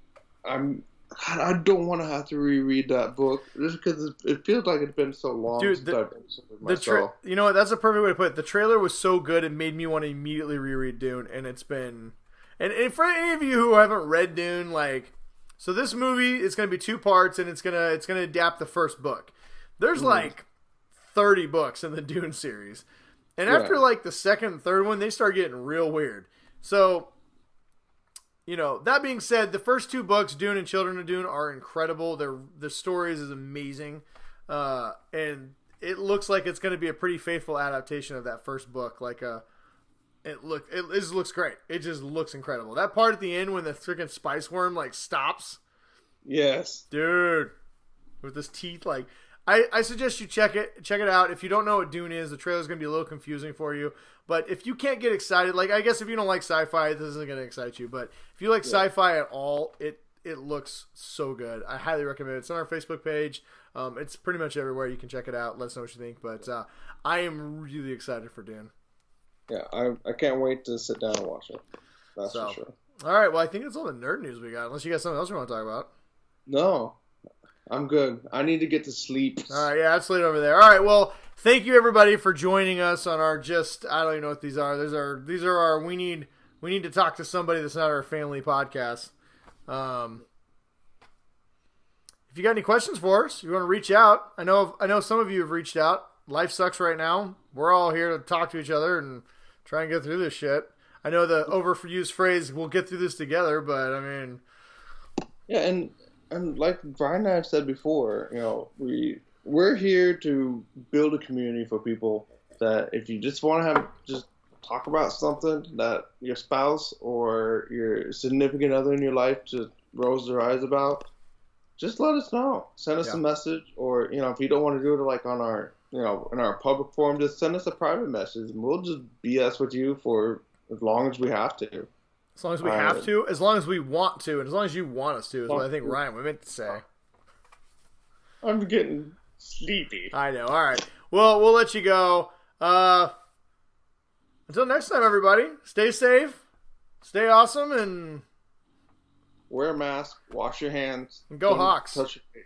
I don't want to have to reread that book just because it feels like it's been so long. Dude, you know what? That's a perfect way to put it. The trailer was so good it made me want to immediately reread Dune, and it's been. And for any of you who haven't read Dune, like So this movie is going to be 2 parts, and it's gonna adapt the first book. There's like 30 books in the Dune series, and after like the second and third one, they start getting real weird. So, that being said, the first 2 books, Dune and Children of Dune, are incredible. The stories is amazing, and it looks like it's going to be a pretty faithful adaptation of that first book. It just looks great. It just looks incredible. That part at the end when the freaking spice worm stops. Yes, dude, with his teeth. I suggest you check it out. If you don't know what Dune is, the trailer is going to be a little confusing for you. But if you can't get excited, I guess if you don't like sci-fi, this isn't going to excite you. But if you like sci-fi at all, it looks so good. I highly recommend it. It's on our Facebook page. It's pretty much everywhere. You can check it out. Let us know what you think. But I am really excited for Dune. Yeah, I can't wait to sit down and watch it. That's for sure. All right, well, I think that's all the nerd news we got. Unless you got something else you want to talk about. No, I'm good. I need to get to sleep. All right, yeah, that's late over there. All right, well, thank you everybody for joining us on our I don't even know what these are. These are our we need to talk to somebody that's not our family podcast. If you got any questions for us, you want to reach out. I know some of you have reached out. Life sucks right now. We're all here to talk to each other and try and get through this shit. I know the overused phrase, we'll get through this together, but I mean... Yeah, and like Brian and I have said before, we're here to build a community for people that if you just want to just talk about something that your spouse or your significant other in your life just rolls their eyes about, just let us know. Send us a message, or, if you don't want to do it on our... in our public forum, just send us a private message, and we'll just BS with you for as long as we have to. As long as we have to, as long as we want to, and as long as you want us to, is what I think Ryan meant to say. I'm getting sleepy. I know. All right. Well, we'll let you go. Until next time, everybody, stay safe, stay awesome, and wear a mask, wash your hands, and go Hawks. Touch your face.